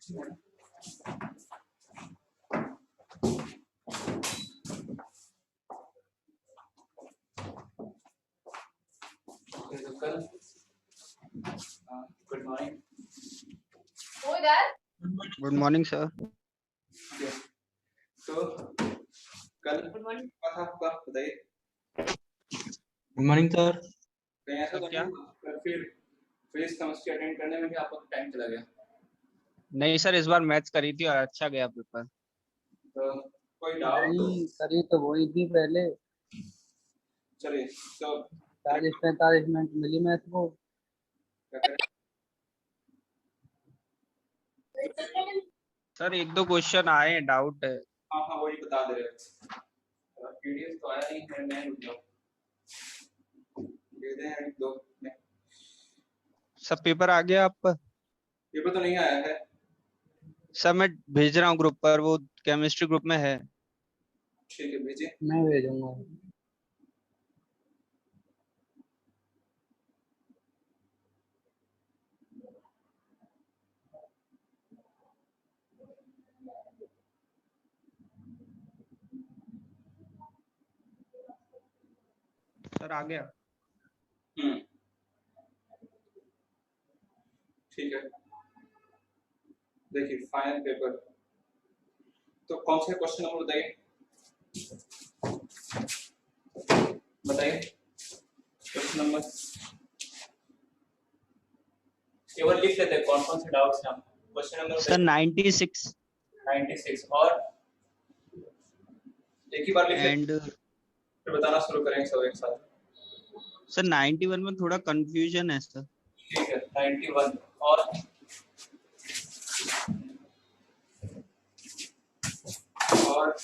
Good morning. Good morning sir. तो कल good morning था आपका, बताइए। Good morning sir. कहीं ऐसा तो क्या? नहीं फिर फिजिक्स केमिस्ट्री अटेंड करने में भी आपका टाइम चला गया? नहीं सर, इस बार मैथ्स करी थी और अच्छा गया पेपर। तो कोई डाउट? नहीं करी तो वही थी पहले। चलिए तो 40-45 मिनट मिली मैथ को। क्या करें? सर एक दो क्वेश्चन आए हैं, डाउट है। हाँ हाँ वही बता दे रहे हैं। पीडीएफ तो आया नहीं है, मैं रुक जाऊँ दे दें एक दो में। सब पेपर आ गया आपका? पेपर तो नहीं आया है। सर मैं भेज रहा हूँ ग्रुप पर, वो केमिस्ट्री ग्रुप में है। ठीक है भेजिए। मैं भेजूंगा। सर आ गया। ठीक है देखिए फाइनल पेपर तो कौन से क्वेश्चन नंबर बताइए, बताइए क्वेश्चन नंबर। केवल लिख लेते हैं कौन कौन से डाउट्स हैं। क्वेश्चन नंबर सर 96 96 और एक ही बार लिख लेते एंड फिर बताना शुरू करेंगे सब एक साथ। सर 91 में थोड़ा कंफ्यूजन है सर। ठीक है 91 और और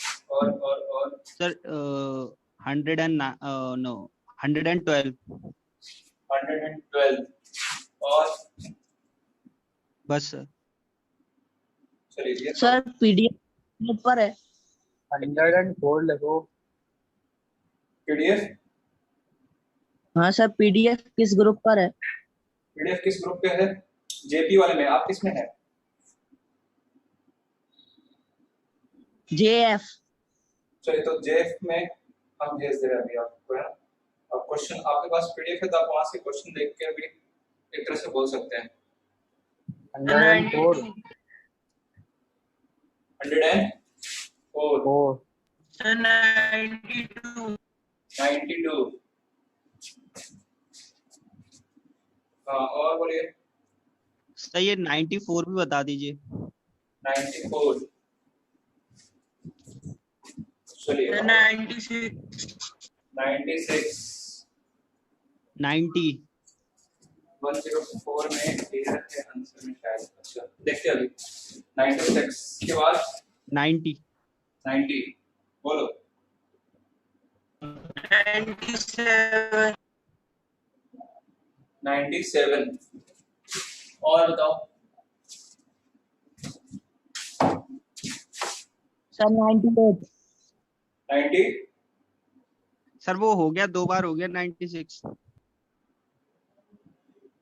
सर 112 112 और बस सर। चलिए सर पीडीएफ पर है। 104 लिखो। पीडीएफ हाँ सर, पीडीएफ किस ग्रुप पर है? पीडीएफ किस ग्रुप पे है? जेपी वाले में। आप किस में है? जेएफ। चलिए तो जेएफ में हम भेज दे रहे हैं अभी आपको, है ना। अब क्वेश्चन आपके पास पीडीएफ है तो आप वहां से क्वेश्चन देख के अभी एक तरह से बोल सकते हैं। 104 104 सर 92 हाँ और बोलिए। सर ये 94 भी बता दीजिए। 94 चलिए 96 96 90 104 में क्लियर है आंसर में शायद। अच्छा देखते हैं अभी 96 के बाद 90 बोलो 97 और बताओ। सर 98 90 सर वो हो गया, 2 बार हो गया 96।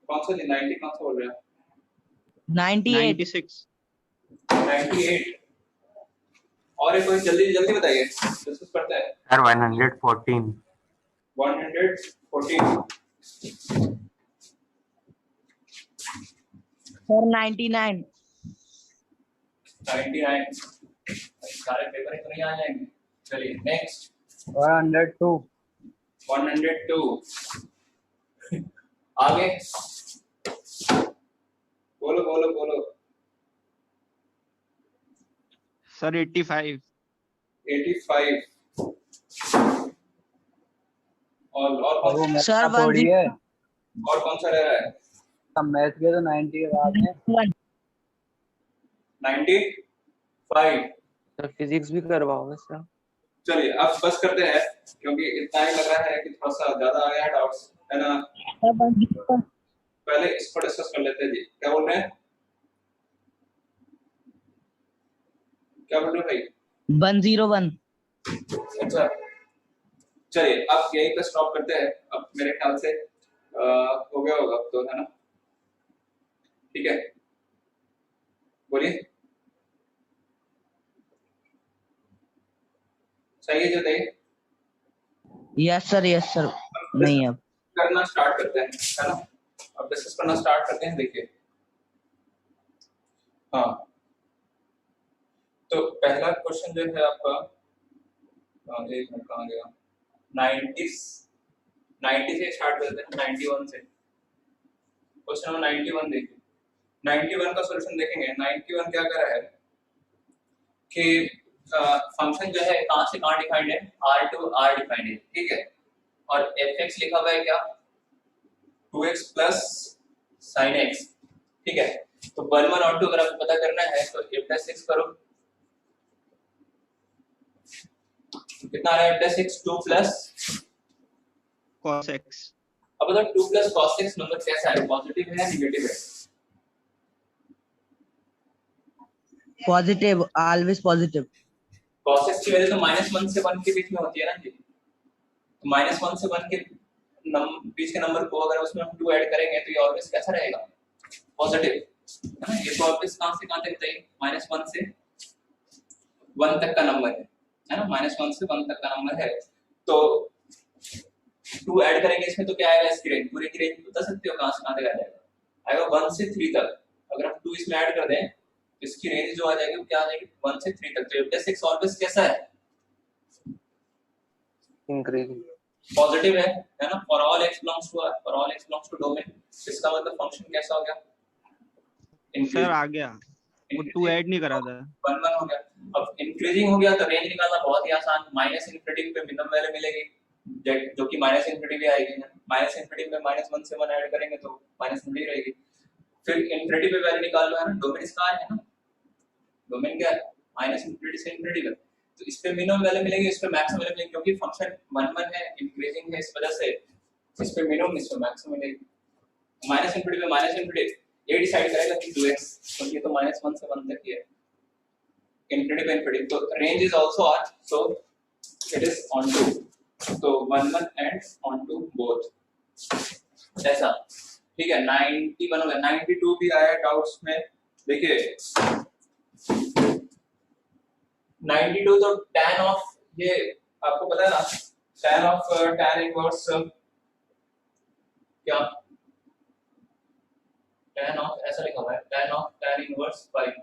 कौन सा 90 कौन सा बोल रहे हैं? 98 96 98 और एक कोई जल्दी जल्दी बताइए, डिस्कस करते हैं। सर 114 114 सर 99 सारे पेपर ही तो नहीं आ जाएंगे। चलिए नेक्स्ट 102 आगे बोलो सर 85 और वो मैथ सर का थोड़ी है। और कौन सा रह रहा है? सब मैथ के तो 90 के बाद है। 95 तो फिजिक्स भी करवाओगे सर? चलिए अब बस करते हैं क्योंकि इतना ही लग रहा है कि थोड़ा सा ज्यादा आ गया है डाउट्स, है ना। पहले इसको डिस्कस कर लेते हैं जी। क्या बोल रहे हैं, क्या बोल रहे हैं भाई? 101 अच्छा चलिए अब यहीं पे स्टॉप करते हैं। अब मेरे ख्याल से हो गया होगा अब तो, है ना। ठीक है बोलिए। सही है जी, बताइए। यस सर नहीं अब करना स्टार्ट करते हैं, है ना। अब डिस्कस करना स्टार्ट करते हैं। देखिए, हाँ, तो पहला क्वेश्चन जो है आपका, एक मिनट कहाँ गया, 90 से स्टार्ट करते हैं, 91 से। क्वेश्चन नंबर 91 देखिए। 91 का सॉल्यूशन देखेंगे। 91 क्या कर रहा है कि फंक्शन जो है कहाँ से कहाँ डिफाइंड है, R टू R डिफाइंड है, ठीक है। और fx लिखा हुआ है क्या, 2x प्लस sin x, ठीक है। तो 1 1 और 2 अगर आपको पता करना है तो f प्लस 6 करो, कितना आ रहा है, f plus 6, 2 plus cos x अब बताओ 2 प्लस cos 6 नंबर कैसा है, पॉजिटिव है या नेगेटिव है? Positive, always positive. cos 6 की वैल्यू तो -1 से 1 के बीच में होती है ना जी। तो -1 से 1 के बीच के नंबर को अगर उसमें हम 2 ऐड करेंगे तो ये ऑलवेज कैसा रहेगा, पॉजिटिव, है ना। ये तो ऑलवेज कहां से कहां तक बताइए, -1 से 1 तक का नंबर है ना, -1 से 1 तक का नंबर है। तो 2 ऐड करेंगे इसमें तो क्या आएगा, इसकी रेंज, पूरी की रेंज बता सकते हो कहां से कहां तक आ जाएगा, आएगा 1 से 3 तक। अगर हम 2 इसमें ऐड कर दें तो इसकी रेंज जो आ जाएगी वो क्या आ जाएगी, 1 से 3 तक। तो f+6 ऑलवेज कैसा है, इंक्रीजिंग। पॉजिटिव है ना। For all x belongs to R, for all x belongs to domain, इसका मतलब फंक्शन कैसा हो गया, सर आ गया, वो 2 ऐड नहीं करा था। 1 1 हो गया। अब इंक्रीजिंग हो गया तो रेंज निकालना बहुत ही आसान, -∞ पे मिनिमम वैल्यू मिलेगी, जो कि -∞ भी आएगी ना। -∞ में -1 से 1 ऐड करेंगे तो -∞ रहेगी। फिर इंफिनिटी पे वैल्यू निकाल लो, है ना। डोमेन इसका है ना, डोमेन क्या है, -∞ से ∞ का। तो इस पे मिनिमम वैल्यू मिलेगी, इस पे मैक्सिमम वैल्यू मिलेगी, क्योंकि फंक्शन 1 1 है, इंक्रीजिंग है, इस वजह से इस पे मिनिमम, इस पे मैक्सिमम मिलेगी। -∞ पे -∞ ये डिसाइड करेगा कि 2x, क्योंकि ये तो -1 से 1 तक ही है, infinity पे infinity, तो range is also R, so it is onto, so 1 1 and onto both, ऐसा, ठीक है। 91 हो गया। 92 भी आया डाउट्स में, देखिए 92 तो tan ऑफ, ये आपको पता है ना, tan ऑफ tan इनवर्स क्या, tan ऑफ ऐसा लिखा हुआ है, tan ऑफ tan इनवर्स 5,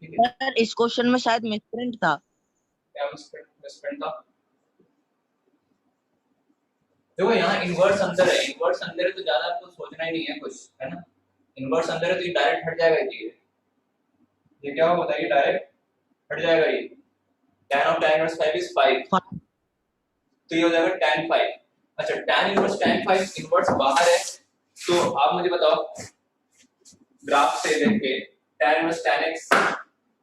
ठीक है। सर इस क्वेश्चन में शायद मिसप्रिंट था। क्या मिसप्रिंट था, देखो यहाँ इनवर्स अंदर है, इनवर्स अंदर है तो ज्यादा आपको सोचना ही नहीं है कुछ, है ना। इनवर्स अंदर है तो ये डायरेक्ट हट जाएगा, ये क्या होगा बताइए, डायरेक्ट हट जाएगा ये। tan of tan inverse 5 is 5, तो ये हो जाएगा tan 5। अच्छा, tan इनवर्स tan 5 इनवर्स बाहर है, तो आप मुझे बताओ ग्राफ से देख के tan इनवर्स tan x,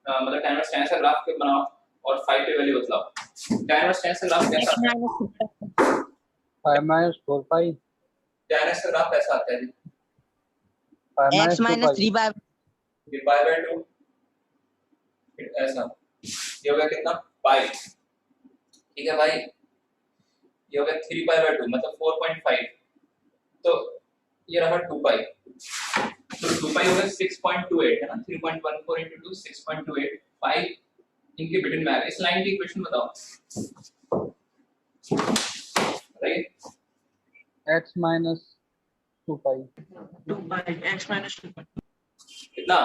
मतलब tan इनवर्स tan x का ग्राफ के बनाओ और 5 पे वैल्यू बतलाओ। tan इनवर्स tan x का ग्राफ कैसा आता है, 5 - 4 5 tan x का ग्राफ कैसा आता है जी, 5 x - 2 - 3 बाय ये पाई बाय 2, ऐसा, ये हो गया कितना, पाई, ठीक है भाई। ये हो गया 3 पाई बाय 2 मतलब 4.5, तो ये रहा 2 पाई, तो 2 पाई हो गया 6.28, है ना। 3.14 into 2 6.28, 5 इनके बिटवीन में आ गया। इस लाइन की इक्वेशन बताओ, राइट, x - 2 pi कितना,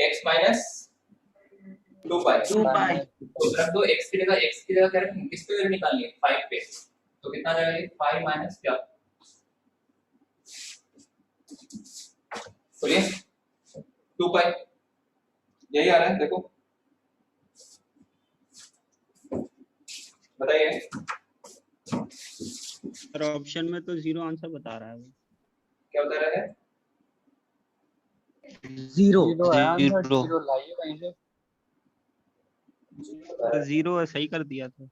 x minus 2 पाई, तो रख दो x की जगह क्या रखेंगे, किस पे वैल्यू निकालनी है, 5 पे, तो कितना आ जाएगा ये 5 माइनस क्या, बोलिए 2 पाई, यही आ रहा है, देखो बताइए। सर ऑप्शन में तो 0 आंसर बता रहा है वो। क्या बता रहे हैं, 0 0 है आंसर, 0 0 लाइए कहीं से। तो 0 सही कर दिया था।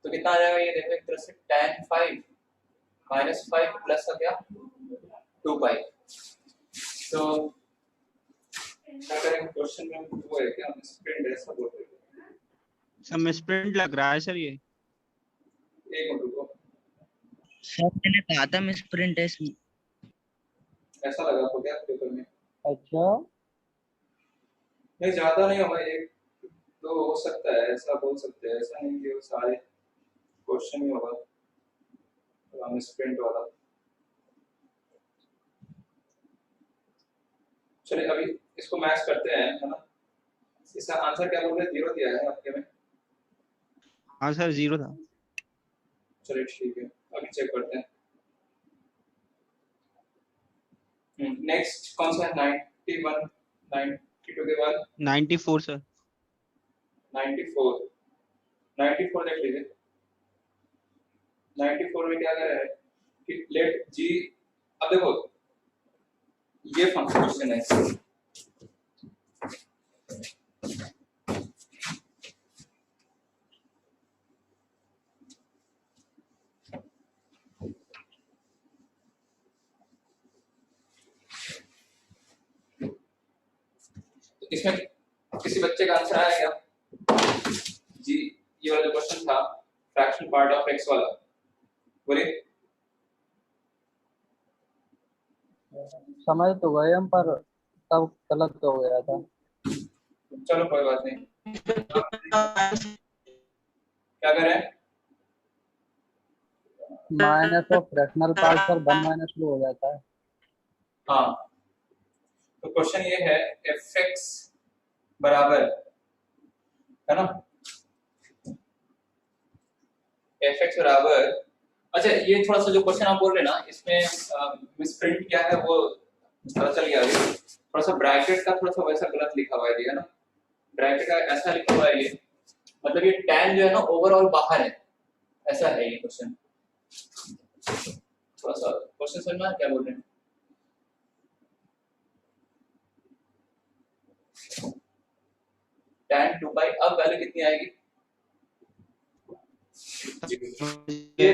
तो कितना आ जाएगा ये देखो, एक तरह से tan 5 माइनस 5 प्लस का क्या 2 पाई, तो क्या करेंगे, क्वेश्चन में वो है क्या, स्प्रिंट ऐसा बोल रहे हैं, सर मिसप्रिंट लग रहा है सर ये। एक मिनट रुको, सर मैंने कहा था मिसप्रिंट है इसमें। ऐसा लगा आपको क्या पेपर में? अच्छा, नहीं ज्यादा नहीं होगा, एक तो हो सकता है, ऐसा बोल सकते हैं, ऐसा नहीं कि वो सारे क्वेश्चन ही होगा मिसप्रिंट वाला। चलिए अभी इसको मैच करते हैं, है ना? इसका आंसर क्या बोल रहे हैं, 0 दिया है आपके में? हाँ सर 0 था। चलिए ठीक है, अभी चेक करते हैं। नेक्स्ट कौन सा है? 91, 92 के बाद 94 सर। 94, 94 देख लीजिए। 94 में क्या कर रहा है कि लेट जी, अब देखो ये फंक्शन क्वेश्चन है, इसमें किसी बच्चे का आंसर आया क्या जी? ये वाला जो क्वेश्चन था फ्रैक्शन पार्ट ऑफ एक्स वाला, बोलिए। समझ तो गए हम, पर तब गलत हो गया था। चलो कोई बात नहीं, क्या करें? माइनस ऑफ फ्रैक्शनल पार्ट पर 1 माइनस हो जाता है। हाँ, तो क्वेश्चन ये है fx बराबर, है ना, fx बराबर, अच्छा ये थोड़ा सा जो क्वेश्चन आप बोल रहे हैं ना, इसमें मिसप्रिंट क्या है वो पता चल गया अभी। थोड़ा सा ब्रैकेट का थोड़ा सा वैसा गलत लिखा हुआ है ये, है ना, ब्रैकेट का ऐसा लिखा हुआ है ये, मतलब ये tan जो है ना ओवरऑल बाहर है, ऐसा है ये क्वेश्चन। थोड़ा सा क्वेश्चन समझ में क्या बोल रहे हैं? tan 2 पाई, अब वैल्यू कितनी आएगी? ये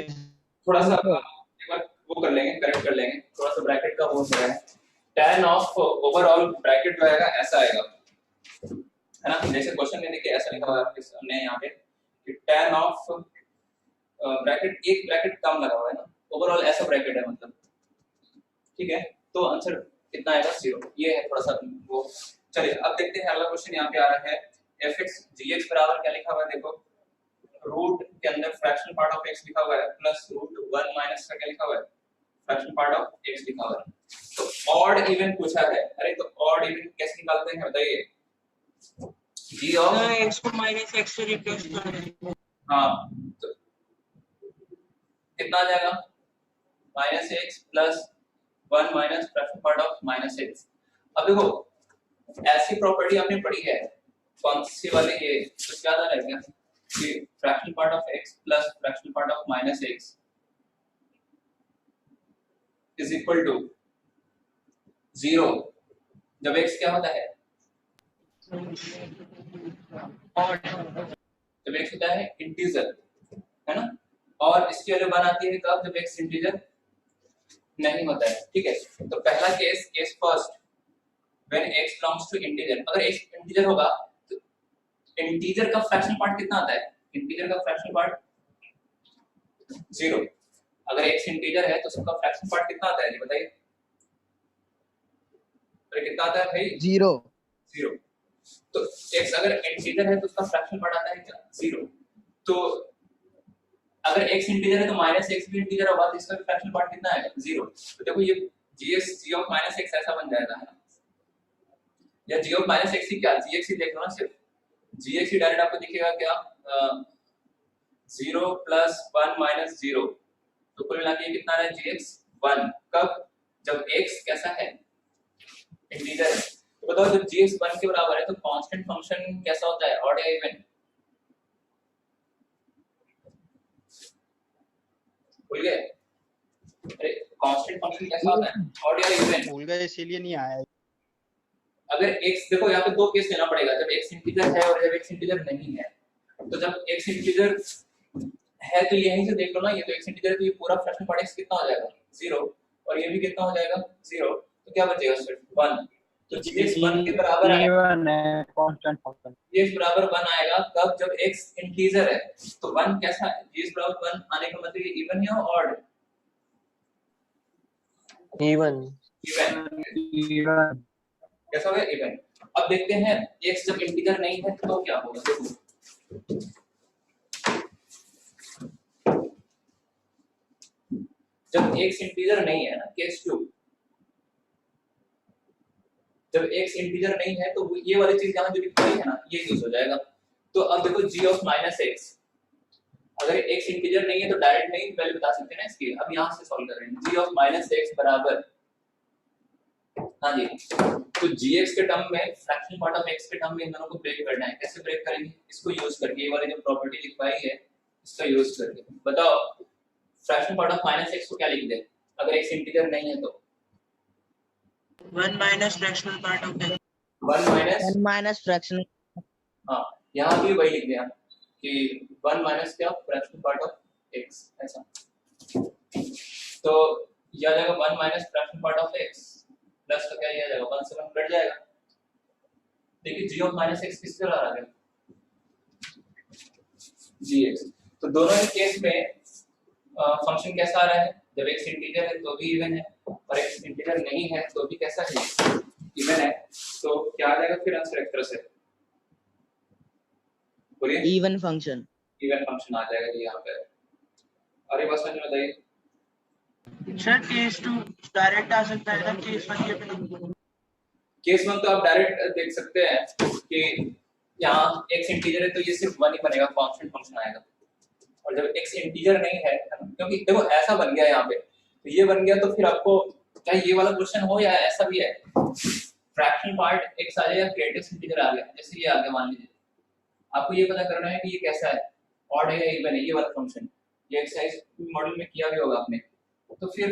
थोड़ा सा एक बार वो कर लेंगे, करेक्ट कर लेंगे, थोड़ा सा ब्रैकेट का वो हो रहा है। tan ऑफ ओवरऑल ब्रैकेट जो आएगा ऐसा आएगा, है ना, जैसे क्वेश्चन में देखिए ऐसा लिखा हुआ है आपके सामने यहाँ पे कि tan ऑफ ब्रैकेट, एक ब्रैकेट कम लगा हुआ है ना, ओवरऑल ऐसा ब्रैकेट है मतलब, ठीक है, तो आंसर कितना आएगा? 0। ये है थोड़ा सा वो। चलिए अब देखते हैं अगला क्वेश्चन यहाँ पे आ रहा है, fx gx बराबर क्या लिखा हुआ है, देखो रूट के अंदर फ्रैक्शनल पार्ट ऑफ x लिखा हुआ है प्लस रूट 1 माइनस का क्या लिखा हुआ है, फ्रैक्शनल पार्ट ऑफ x लिखा हुआ है। तो ऑड इवन पूछा है, अरे तो ऑड इवन कैसे निकालते हैं बताइए? g ऑफ x को माइनस x से रिप्लेस कर दें। हाँ, तो कितना आ जाएगा? Minus x plus 1 minus fractional part of minus x. अब देखो ऐसी प्रॉपर्टी हमने पढ़ी है, कौन सी वाली, ये कुछ याद आ रहा है क्या कि fractional part of x plus fractional part of minus x is equal to 0 जब x क्या होता है, जब x होता है इंटीजर, है ना, और इसकी वैल्यू 1 आती है कब, जब x इंटीजर नहीं होता है, ठीक है। तो पहला case first when x belongs to integer, अगर x इंटीजर होगा तो इंटीजर का फ्रैक्शनल पार्ट कितना आता है, इंटीजर का फ्रैक्शनल पार्ट 0। अगर x इंटीजर है तो उसका फ्रैक्शनल पार्ट कितना आता है, ये बताइए? अरे कितना आता है भाई? 0। तो x अगर इंटीजर है तो उसका फ्रैक्शनल पार्ट आता है क्या, 0। तो अगर x इंटीजर है तो माइनस x भी इंटीजर होगा तो इसका फ्रैक्शनल पार्ट कितना आएगा, 0। तो देखो ये g ऑफ माइनस x ऐसा बन जाएगा, है ना, या g ऑफ माइनस x ही क्या, gx ही देख लो ना, सिर्फ gx ही डायरेक्ट आपको दिखेगा क्या, 0 प्लस 1 माइनस 0, तो कुल मिला के कितना है gx 1, कब, जब x कैसा है, इंटीजर है। तो बताओ जब gx 1 के बराबर है तो कांस्टेंट फंक्शन कैसा होता है, ऑड या इवन? भूल गए? अरे कांस्टेंट फंक्शन कैसा होता है, ऑड या इवन? भूल गए इसीलिए नहीं आया। अगर x, देखो यहाँ पे दो केस लेना पड़ेगा, जब x इंटीजर है और जब x इंटीजर नहीं है। तो जब x इंटीजर है तो यहीं से देख लो ना, ये तो x इंटीजर है तो ये पूरा फ्रैक्शन पार्ट x कितना हो जाएगा, 0, और ये भी कितना हो जाएगा, 0, तो क्या बचेगा सिर्फ 1। तो gx 1 के बराबर आएगा, इवन है कांस्टेंट फंक्शन। gx बराबर 1 आएगा कब, जब x इंटीजर है। तो 1 कैसा है, gx बराबर 1 आने का मतलब ये इवन या ऑड? इवन। इवन इवन कैसा होगा इवन। अब देखते हैं x जब इंटीजर नहीं है तो क्या होगा। देखो जब x इंटीजर नहीं है ना, केस 2, जब x इंटीजर नहीं है तो ये वाली चीज यहाँ जो लिखी है ना ये यूज हो जाएगा। तो अब देखो g ऑफ माइनस एक्स, अगर x इंटीजर नहीं है तो डायरेक्ट नहीं वैल्यू बता सकते हैं ना इसकी। अब यहाँ से सॉल्व कर रहे हैं, g ऑफ माइनस एक्स बराबर, हाँ जी, तो gx के टर्म में फ्रैक्शनल पार्ट ऑफ x के टर्म में इन दोनों को ब्रेक करना है। कैसे ब्रेक करेंगे, इसको यूज करके, ये वाली जो प्रॉपर्टी लिखवाई है इसका यूज करके। बताओ fractional part of minus x को क्या लिख दे अगर x इंटीजर नहीं है तो? 1 minus fractional part of x. 1 minus, 1 minus fraction, हाँ यहाँ भी वही लिख दिया कि 1 माइनस क्या, फ्रैक्शनल पार्ट ऑफ x, ऐसा। तो ये आ जाएगा 1 minus fractional part of x plus तो क्या ये आ जाएगा 1 से 1 कट जाएगा। देखिए g ऑफ माइनस x किस तरह आ गया, gx। तो दोनों ही केस में फंक्शन कैसा आ रहा है, जब x इंटीजर है तो भी इवन है और x इंटीजर नहीं है तो भी कैसा है, इवन है। तो क्या आ जाएगा फिर आंसर एक तरह से, बोलिए इवन फंक्शन। इवन फंक्शन आ जाएगा जी यहाँ पे। और ये बात समझ में बताइए। सर केस 2 डायरेक्ट आ सकता है ना, केस 1 के बिना। केस 1 तो आप डायरेक्ट देख सकते हैं कि यहाँ x इंटीजर है तो ये सिर्फ 1 ही बनेगा, कांस्टेंट फंक्शन आएगा। और जब x इंटीजर नहीं है ना, क्योंकि देखो ऐसा बन गया यहाँ पे, तो ये बन गया तो फिर आपको चाहे ये वाला क्वेश्चन हो या ऐसा भी है, फ्रैक्शन पार्ट x आ जाएगा, ग्रेटेस्ट इंटीजर आ गया, जैसे ये आ गया मान लीजिए, आपको ये पता करना है कि ये कैसा है, ऑड है या इवन है, ये वाला फंक्शन। ये एक्सरसाइज मॉडल में किया भी होगा आपने। तो फिर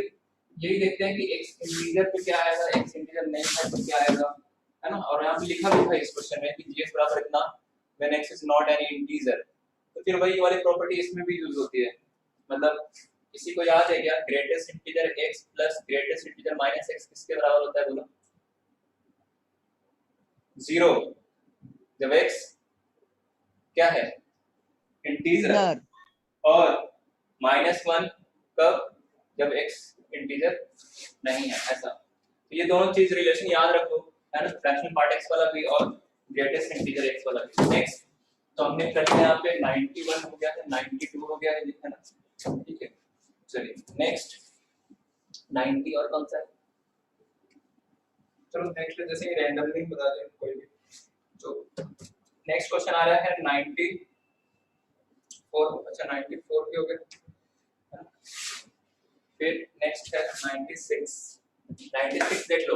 यही देखते हैं कि x इंटीजर पे क्या आएगा, x इंटीजर नहीं है तो क्या आएगा, है ना। और यहाँ पे लिखा भी था इस क्वेश्चन में कि g बराबर इतना when x is not any integer. तो फिर वही वाली प्रॉपर्टी इसमें भी यूज होती है। मतलब किसी को याद है क्या, greatest integer x plus greatest integer minus x किसके बराबर होता है, बोलो? 0। जब x क्या है, इंटीजर, और -1 कब, जब x इंटीजर नहीं है, ऐसा। तो ये दोनों चीज रिलेशन याद रखो, है ना, फ्रैक्शनल पार्ट x वाला भी और ग्रेटेस्ट इंटीजर x वाला भी। नेक्स्ट तो हमने कर लिया यहाँ पे 91 हो गया है, 92 हो गया है ना, ठीक है। चलिए नेक्स्ट 90 और कौन सा है, चलो नेक्स्ट जैसे रैंडमली बता दें कोई भी। तो नेक्स्ट क्वेश्चन आ रहा है 94, अच्छा 94 भी हो गया। फिर नेक्स्ट है 96 देख लो।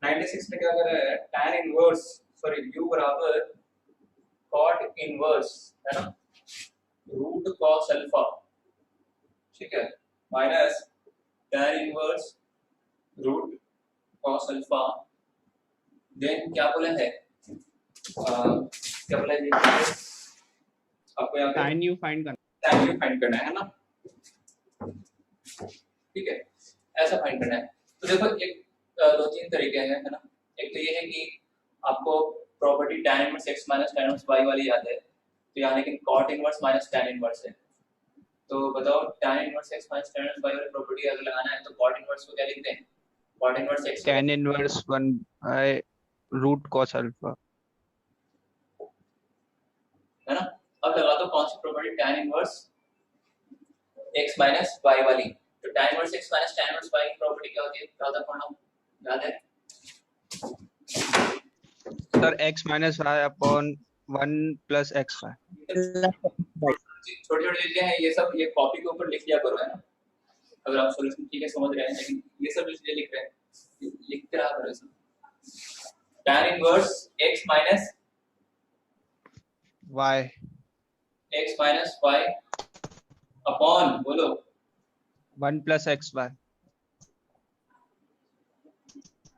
96 में क्या कर रहा है, tan इनवर्स, सॉरी u बराबर cot इनवर्स, है ना, रूट cos अल्फा, ठीक है, minus tan inverse root cos alpha. Then क्या बोला है, क्या बोला है, आपको यहाँ पे tan u फाइंड करना, tan u फाइंड करना है ना, ठीक है, ऐसा फाइंड करना है। तो देखो एक दो तीन तरीके हैं, है ना। एक तो ये है कि आपको property tan inverse x minus tan inverse y वाली याद है, तो यहाँ लेकिन cot inverse minus tan inverse है। तो बताओ tan inverse x minus tan inverse y वाली प्रॉपर्टी अगर लगाना है तो cot इनवर्स को क्या लिखते हैं, cot inverse x tan inverse 1 by root cos alpha, है ना। अब लगा दो कौन सी property, tan inverse x minus y वाली। तो tan inverse x minus tan inverse y की प्रॉपर्टी क्या होती है, क्या होता है, पढ़ना याद है? Sir x minus y upon 1 plus xy। छोटे छोटे चीजें हैं ये सब, ये कॉपी के ऊपर लिख लिया करो, है ना। अगर आप सॉल्यूशन ठीक है समझ रहे हैं, लेकिन ये सब चीजें लिख रहे हैं, लिखते रहा करो सब। tan inverse x minus y upon, बोलो, 1 plus xy।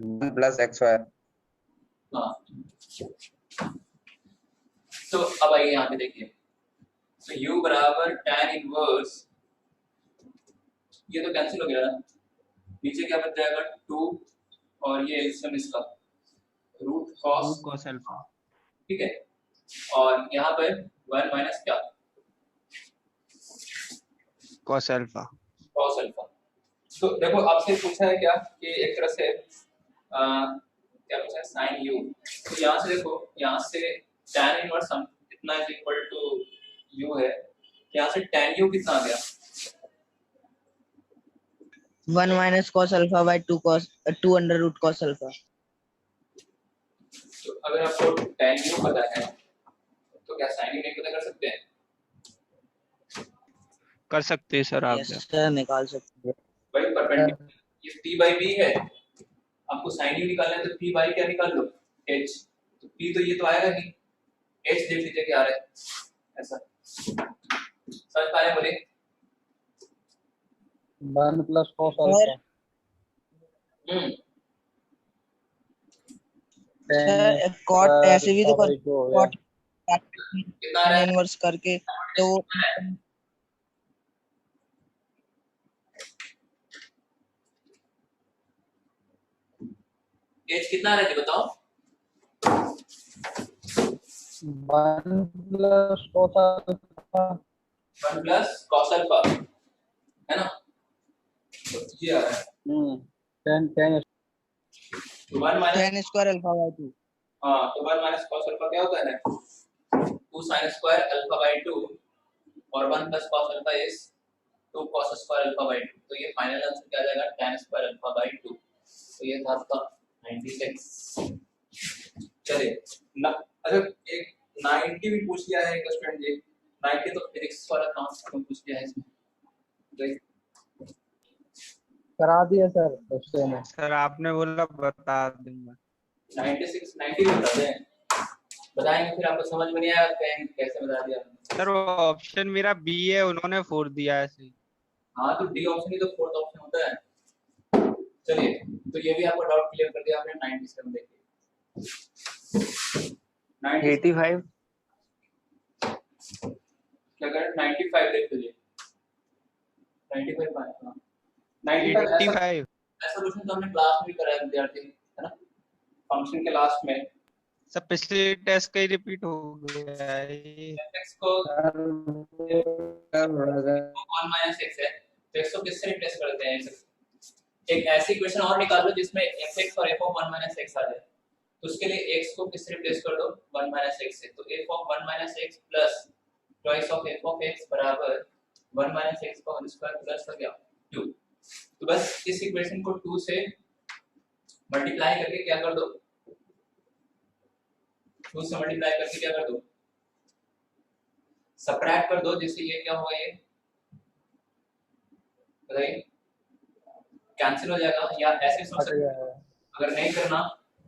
1 plus xy। हाँ। तो अब आइए यहाँ पे देखिए, तो u बराबर tan इनवर्स, ये तो कैंसिल हो गया ना, नीचे क्या बच जाएगा 2 और ये सम इसका रूट cos अल्फा, ठीक है, और यहाँ पर 1 माइनस क्या, cos अल्फा। cos alpha. तो देखो आपसे पूछा है क्या कि एक तरह से क्या पूछा है साइन यू, तो यहाँ से देखो, यहाँ से tan इनवर्स हम कितना इज इक्वल टू यू है, यहाँ से tan यू कितना आ गया? 1 minus cos alpha by 2 under root cos alpha. तो अगर आपको tan यू पता है तो क्या sin यू नहीं पता कर सकते हैं? कर सकते हैं सर आप। Yes sir, निकाल सकते हैं। भाई परपेंडिकुलर ये p by b है, आपको sin यू निकालना है तो p by क्या निकाल लो h, तो p तो ये तो आएगा ही, h देख लीजिए क्या आ रहा है ऐसा, समझ पा रहे हैं बोलिए? 1 plus cos alpha sir cot ऐसे भी तो कर cot कितना आ रहा है? इनवर्स करके तो h कितना आ रहा है जी बताओ? 1 plus cos alpha 1 plus cos alpha है ना, तो ये आ रहा है 10 तो 1 minus, tan square alpha by 2. हाँ तो 1 माइनस cos अल्फा क्या होता है 2 sin स्क्वायर अल्फा बाय 2 और 1 plus cos alpha is 2 cos square alpha by 2, तो ये फाइनल आंसर क्या आ जाएगा tan स्क्वायर अल्फा बाय 2, तो ये था आपका 96। चलिए ना, अगर एक 90 भी पूछ लिया है एक स्टूडेंट जी, 90 तो फिजिक्स वाला काम पूछ लिया है इसमें, राइट? करा दिया सर उससे में। सर आपने बोला बता दूंगा। 96 90 भी बता दें, बताएंगे फिर आपको समझ में नहीं आया कहेंगे कैसे बता दिया आपने। सर वो ऑप्शन मेरा बी है, उन्होंने 4 दिया है ऐसे ही। हाँ तो डी ऑप्शन ही तो फोर्थ ऑप्शन होता है। चलिए तो ये भी आपको डाउट क्लियर कर दिया आपने। 97 देखिए 85 क्या करें 95 देख लीजिए 95 पाए हाँ 95 85 ऐसा क्वेश्चन तो हमने क्लास में भी कराया विद्यार्थी है ना, फंक्शन के लास्ट में सर पिछले टेस्ट का ही रिपीट हो गया है ये। x को 1 माइनस x है तो x को किससे रिप्लेस करते हैं? एक ऐसी इक्वेशन और निकाल लो जिसमें fx और f ऑफ 1 माइनस x आ जाए, तो उसके लिए x को किससे रिप्लेस कर दो 1 माइनस x से, तो f of 1 minus x plus twice of f of x बराबर 1 माइनस x का होल स्क्वायर प्लस हो गया 2। तो बस इस इक्वेशन को 2 से मल्टीप्लाई करके क्या कर दो, 2 से मल्टीप्लाई करके क्या कर दो, सबट्रैक्ट कर दो, जिससे ये क्या होगा, ये बताइए कैंसिल हो जाएगा या ऐसे सोच सकते हैं। अगर नहीं करना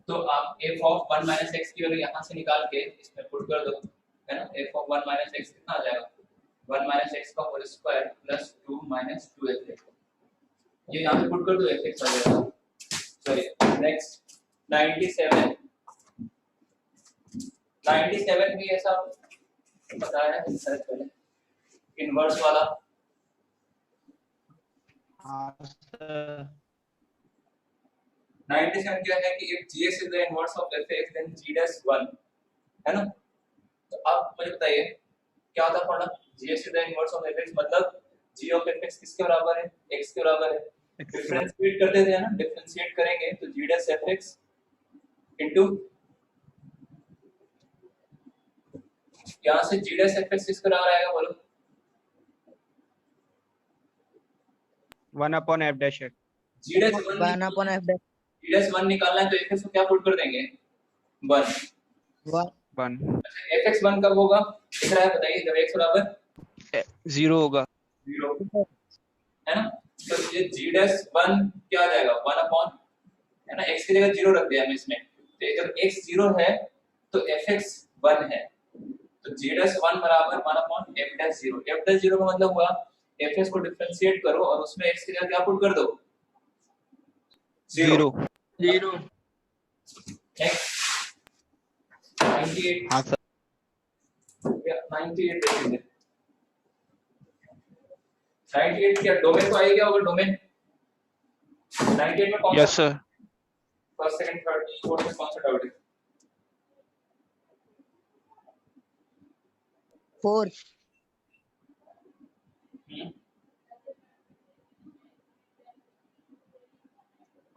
तो आप f ऑफ 1 माइनस x की वैल्यू यहाँ से निकाल के इसमें पुट कर दो, है ना। f ऑफ 1 माइनस x कितना आ जाएगा 1 माइनस x का whole square plus 2 minus 2f, ये यहाँ पे पुट कर दो fx आ जाएगा। चलिए नेक्स्ट 97 भी ऐसा बताया है सर पहले इनवर्स वाला। हाँ सर 97 क्या है कि if GS is the inverse of fx then g dash 1 है ना। तो आप मुझे बताइए क्या होता है formula, GS is the inverse of fx मतलब g of fx किसके बराबर है, x के बराबर है। डिफरेंशिएट कर देते हैं ना, डिफरेंशिएट करेंगे तो g dash fx इनटू यहाँ से g dash fx किसके बराबर आएगा बोलो, 1 अपॉन f डैश है। g dash 1 upon f dash g dash 1 निकालना है तो fx को क्या पुट कर देंगे 1। 1 fx 1 कब होगा दिख रहा है बताइए, जब x बराबर 0 होगा 0 है ना। तो ये g dash 1 क्या आ जाएगा 1 अपॉन, है ना, x की जगह 0 रख दिया हमने इसमें, तो जब x 0 है तो fx 1 है, तो g dash 1 बराबर 1 upon f dash 0। f dash 0 का मतलब हुआ fx को डिफरेंशिएट करो और उसमें x की जगह क्या पुट कर दो 0 0 x 98 हाँ सर 98 देखेंगे 98 क्या डोमेन तो आएगा, होगा डोमेन 98 में कौन यस सा sir first second third fourth में कौन सा डाउट है 4 हम्म?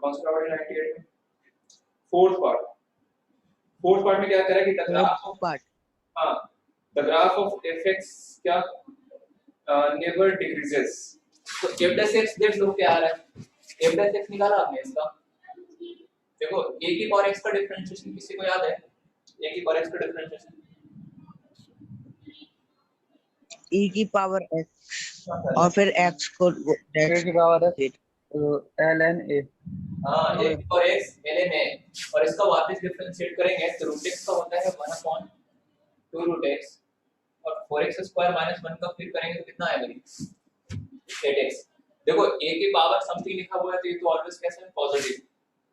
कौन सा प्रॉपर्टी 98 में? फोर्थ पार्ट में क्या करें कि द ग्राफ ऑफ part. हाँ द ग्राफ ऑफ fx क्या नेवर डिक्रीजेस। तो f dash x देख लो क्या आ रहा है, f dash x निकाला आपने इसका। देखो a की पावर x का डिफरेंशिएशन किसी को याद है? a की पावर x का डिफरेंशिएशन e की पावर x और फिर x को a की पावर है ln a। हाँ a की पावर x ln a और इसका वापस डिफरेंशिएट करेंगे तो रूट x का होता है 1/2 रूट x और 4x स्क्वायर माइनस 1 का फिर करेंगे तो कितना आएगा? 8x। देखो a की पावर समथिंग लिखा हुआ है तो ये तो ऑलवेज कैसे है? पॉजिटिव।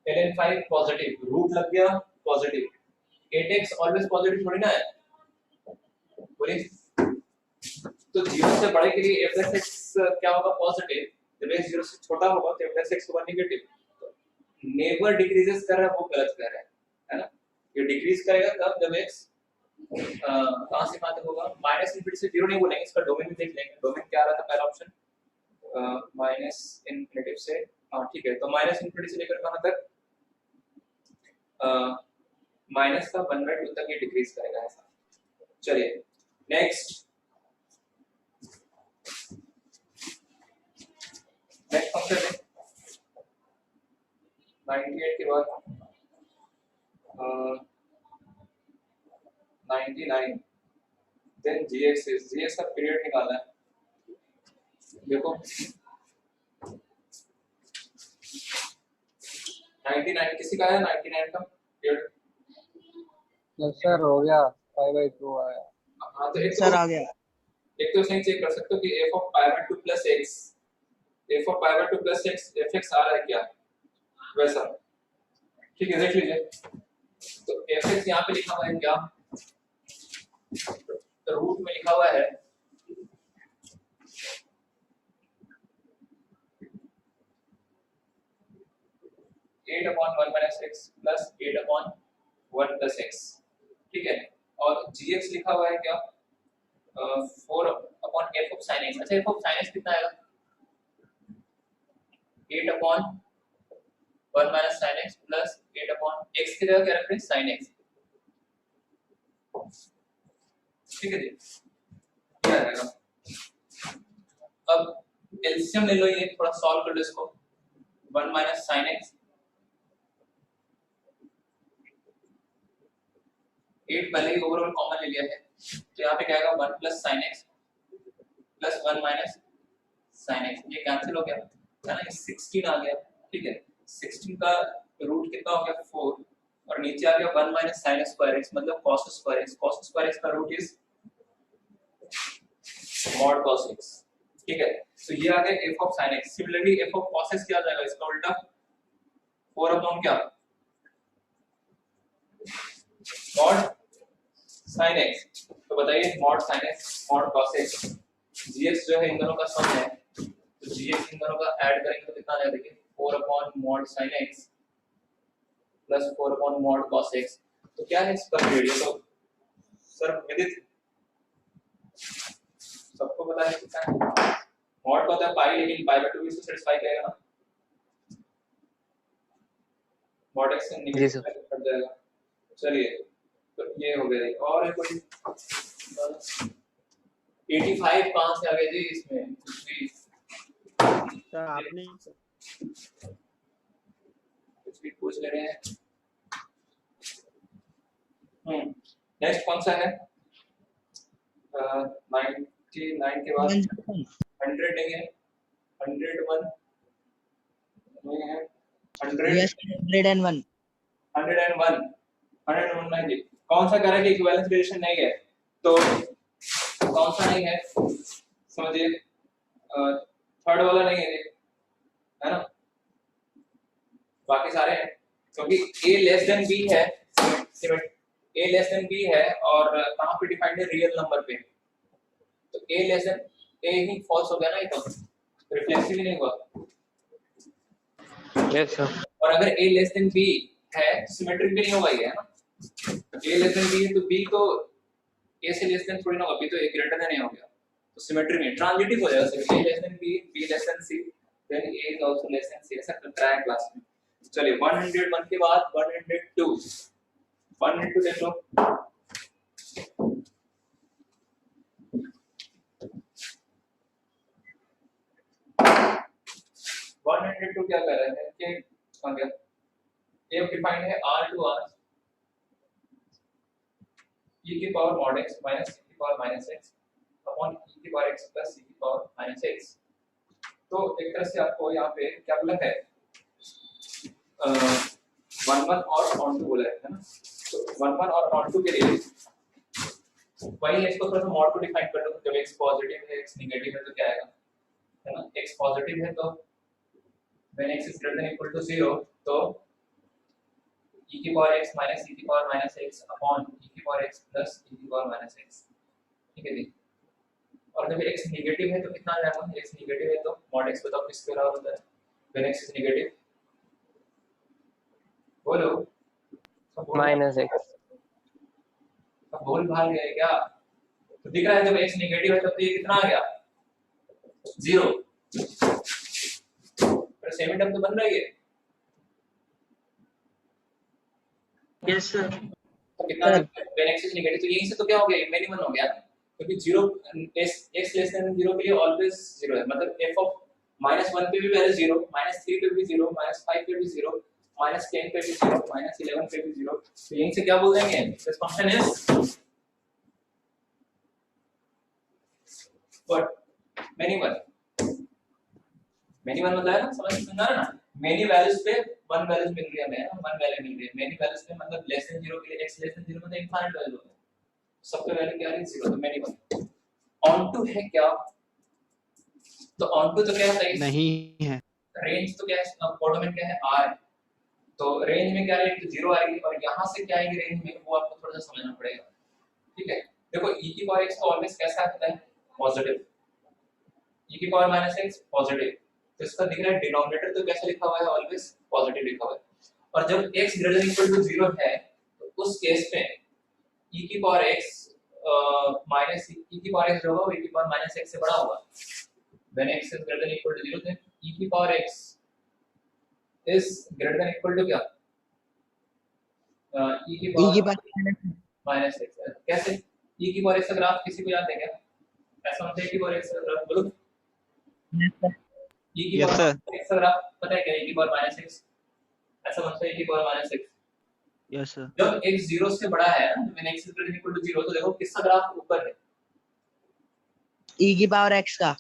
ln 5 पॉजिटिव, रूट लग गया पॉजिटिव, 8x ऑलवेज पॉजिटिव थोड़ी ना है, बोलिए। तो 0 से बड़े के लिए f dash x क्या होगा? पॉजिटिव। जब x 0 से छोटा होगा तो f dash x होगा नेगेटिव। तो नेवर डिक्रीजेस कर रहा है वो गलत कर रहा है ना? ये डिक्रीज करेगा तब जब x कहां से कहां तक होगा? माइनस इनफिनिटी से 0 नहीं बोलेंगे, इसका डोमेन भी देख लेंगे। डोमेन क्या आ रहा था पहला ऑप्शन? माइनस इनफिनिटी से, हाँ ठीक है। तो माइनस इनफिनिटी से लेकर कहां तक? माइनस का 1/2 तक ये डिक्रीज करेगा ऐसा। चलिए नेक्स्ट फंक्शन है 98 के बाद 99 देन gx का पीरियड निकालना है। देखो 99 किसी का है? 99 का पीरियड सर हो गया 5/2 आया। हाँ तो एक सर आ गया। एक तो सही चेक कर सकते हो कि f of pi/2 plus x fx आ रहा है क्या वैसा, ठीक है देख लीजिए। तो fx यहाँ पे लिखा हुआ है क्या? तो रूट में लिखा हुआ है 8/1 minus x plus 8/1 plus x, ठीक है। और gx लिखा हुआ है क्या? 4/f of sin x। अच्छा f of sin x कितना आएगा? 8/1 minus sin x plus 8/x की जगह क्या रख रहे हैं? sin x, ठीक है जी। क्या आएगा? अब एलसीएम ले लो, ये थोड़ा सॉल्व कर लो इसको। 1 minus sin x 8 पहले ही ओवरऑल कॉमन ले लिया है तो यहाँ पे क्या आएगा? 1 plus sin x plus 1 minus sin x, ये कैंसिल हो गया है ना? 16 आ गया, ठीक है। 16 का रूट कितना हो गया? 4 और नीचे आ गया 1 minus sin square x मतलब cos square x। cos square x का root is mod cos x, ठीक है। तो ये आ गया f of sin x। Similarly f of cos x क्या आ जाएगा? इसका उल्टा 4/क्या mod sin x। तो बताइए mod sin x mod cos x, gx जो है इन दोनों का सम है तो gx इन दोनों का ऐड करेंगे तो कितना आ जाएगा? देखिए 4/mod sin x plus 4/mod cos x। तो क्या है इसका पीरियड? तो सर विदित सबको पता है कितना है? mod का होता है पाई, लेकिन पाई/2 भी इसको सेटिस्फाई करेगा ना? mod x से निकल कट जाएगा। चलिए तो ये हो गया। और है कोई 85 कहां से आ गया जी इसमें? सर आपने कुछ भी पूछ ले रहे हैं। नेक्स्ट कौन सा है? 99 के बाद 100 नहीं है, 101 नहीं है, 100 yes 101 101 नहीं जी। कौन सा कह रहा है कि इक्विवेलेंस रिलेशन नहीं है? तो कौन सा नहीं है समझिए? थर्ड वाला नहीं है है ना? बाकी सारे हैं क्योंकि a लेस देन b है, a लेस देन b है और कहां पे डिफाइंड है? रियल नंबर पे। तो a लेस देन a ही फॉल्स हो गया ना, ये तो रिफ्लेक्सिव ही नहीं हुआ। Yes sir. और अगर a लेस देन b है सिमेट्रिक भी नहीं होगा ये, है ना? a लेस देन b है तो b तो a से लेस देन थोड़ी ना होगा, b तो a ग्रेटर देन a हो गया तो सिमेट्री में ट्रांजिटिव हो जाएगा। सिर्फ a less than b, b less than c, then a is also less than c, ऐसा करता है क्लास में। चलिए 101 के बाद 102 देख लो। 102 क्या कर रहा है कि कहां गया? f डिफाइंड है r टू r e की power mod x minus e की power minus x upon e की पावर x प्लस e की पावर माइनस x। तो एक तरह से आपको यहाँ पे क्या बोला है, 11 और ऑन टू बोला है ना। तो 11 और ऑन टू के लिए वही इसको थोड़ा सा मॉड को डिफाइन कर दो। जब x पॉजिटिव है x नेगेटिव है तो क्या आएगा, है ना। x पॉजिटिव है तो when x is greater than equal to 0 तो e की पावर x माइनस e की power minus x upon e की पावर x प्लस e की पावर माइनस x, ठीक है जी। और जब x नेगेटिव है तो कितना आ जाएगा, x नेगेटिव है तो mod x बताओ किसके बराबर होता है when x is नेगेटिव, बोलो माइनस एक्स। अब बोल भाग गए क्या? तो दिख रहा है जब x नेगेटिव है तब तो ये कितना आ गया 0। पर सेमी टर्म तो बन रही है, यस सर। तो कितना when x is नेगेटिव तो यहीं से तो क्या हो गया, मिनिमम हो गया क्योंकि 0 x लेस देन 0 के लिए ऑलवेज 0 है। मतलब f ऑफ -1 पे भी वैल्यू 0, -3 पे भी 0, -5 पे भी 0, -10 पे भी 0, -11 पे भी 0। तो यहीं से क्या बोल देंगे, this function is what minimum. Minimum मतलब है ना, समझ में आ रहा है ना। मेनी वैल्यूज पे वन वैल्यूज मिल रही है हमें, वन वैल्यू मिल रही है। मेनी वैल्यूज पे मतलब लेस देन 0 के लिए x लेस देन 0 मतलब इनफाइनाइट वैल्यू है, सब पे वैल्यू क्या है 0, तो मिनिमम। ऑन टू है क्या, तो ऑन टू तो क्या है नहीं है। रेंज तो क्या है, कोड में क्या है r, तो रेंज में क्या रहेगी 0 आएगी और यहां से क्या आएगी रेंज में वो आपको थोड़ा सा समझना पड़ेगा, ठीक है। देखो e की पावर x तो ऑलवेज कैसा आता है पॉजिटिव, e की पावर माइनस x पॉजिटिव, तो इसका दिख रहा है डिनोमिनेटर तो कैसा लिखा हुआ है ऑलवेज पॉजिटिव लिखा हुआ है। और जब x greater than equal to 0 है तो उस केस में e की पावर x माइनस e की पावर x जो होगा वो e की पावर माइनस x से बड़ा होगा। when x is greater than equal to 0 then e की power x is greater than equal to क्या, e की पावर माइनस x। कैसे e की पावर x का ग्राफ किसी को याद है क्या, ऐसा होता है e की पावर x का ग्राफ बोलो। e की Yes, पावर sir. x का ग्राफ पता है क्या, e की पावर माइनस x ऐसा बनता है e की power minus x। Yes sir. जब x 0 से बड़ा है when x is greater than equal to 0 तो देखो किसका ग्राफ ऊपर है, e की पावर x का।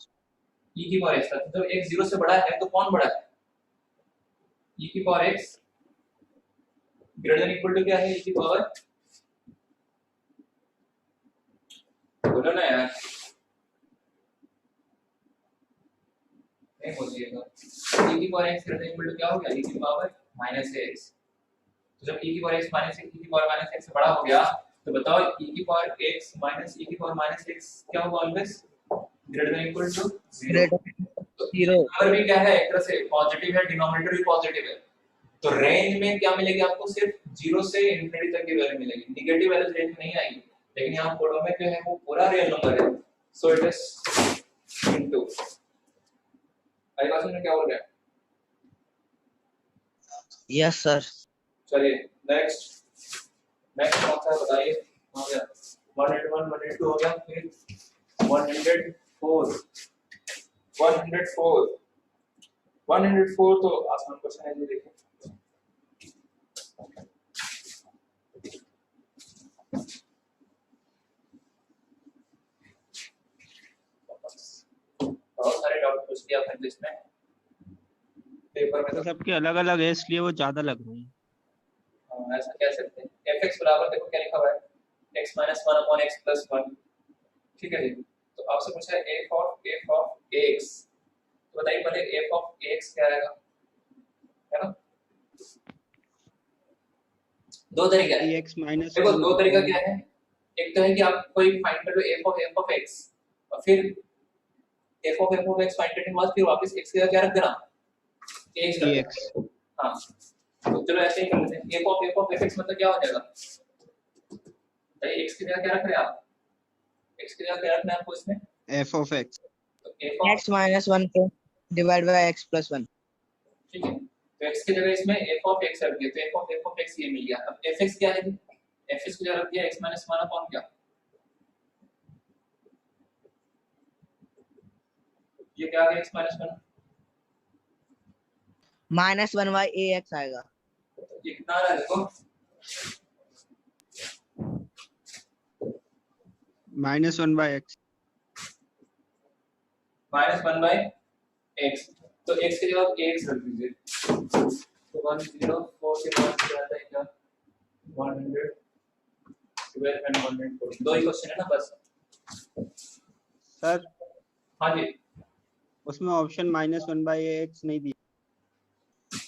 e की पावर x का। तो जब x 0 से बड़ा है तो कौन बड़ा है, e की power x greater than equal to क्या है e की पावर, बोलो ना यार, नहीं बोलिएगा। e की power x greater than equal to क्या हो गया e की पावर माइनस x। तो जब e की पावर x माइनस e की पावर माइनस x से बड़ा हो गया तो बताओ e की पावर x माइनस e की पावर माइनस x क्या होगा always greater than equal to 0। तो 0 नंबर भी क्या है एक तरह से पॉजिटिव है, डिनोमिनेटर भी पॉजिटिव है, तो रेंज में क्या मिलेगी आपको, सिर्फ 0 से इंफिनिटी तक की वैल्यू मिलेगी, नेगेटिव वैल्यू रेंज में नहीं आएगी। लेकिन यहाँ कोडों में जो है वो पूरा रियल नंबर है, सो इट इज इनटू। आई बात में क्या हो रहा है, यस सर। चलिए नेक्स्ट कौन सा है बताइए, हो गया 181 182 हो गया, फिर 104 तो आसान क्वेश्चन है, ये देखिए बहुत सारे डॉक्टर पूछ लिया अपने लिस्ट में पेपर में, तो सबके अलग अलग है इसलिए वो ज्यादा लग रहे हैं। ऐसा कह सकते हैं। fx बराबर देखो क्या लिखा हुआ है x minus 1 upon x plus 1, ठीक है जी। तो आपसे पूछा है f of ax, तो बताइए पहले f of ax क्या आएगा, है ना। दो तरीका है, x माइनस देखो दो तरीका क्या है, एक तो है कि आप कोई फाइंड कर लो f of x और फिर f of x फाइंड करने के बाद फिर वापस x का क्या रख देना ax रख देना। हाँ तो चलो ऐसे ही कर लेते हैं, f of fx मतलब क्या हो जाएगा, भाई x की जगह क्या रख रहे हैं आप, x की जगह क्या रखना है आपको इसमें f of x। तो f of x minus 1 को divide by x plus 1। ठीक है, तो x की जगह इसमें f of x रख दिया, तो f of x ये मिल गया। अब fx क्या है? fx की जगह रख दिया x minus 1 अपॉन क्या, ये क्या आ गया x minus 1, -1/ax आएगा। ये कितना आ रहा है देखो, -1/x। -1/x, तो x की जगह ax रख दीजिए। तो 104 के बाद क्या आता है क्या, 112 एंड 114, दो ही क्वेश्चन है ना बस। सर हाँ जी, उसमें ऑप्शन -1/ax नहीं दिया।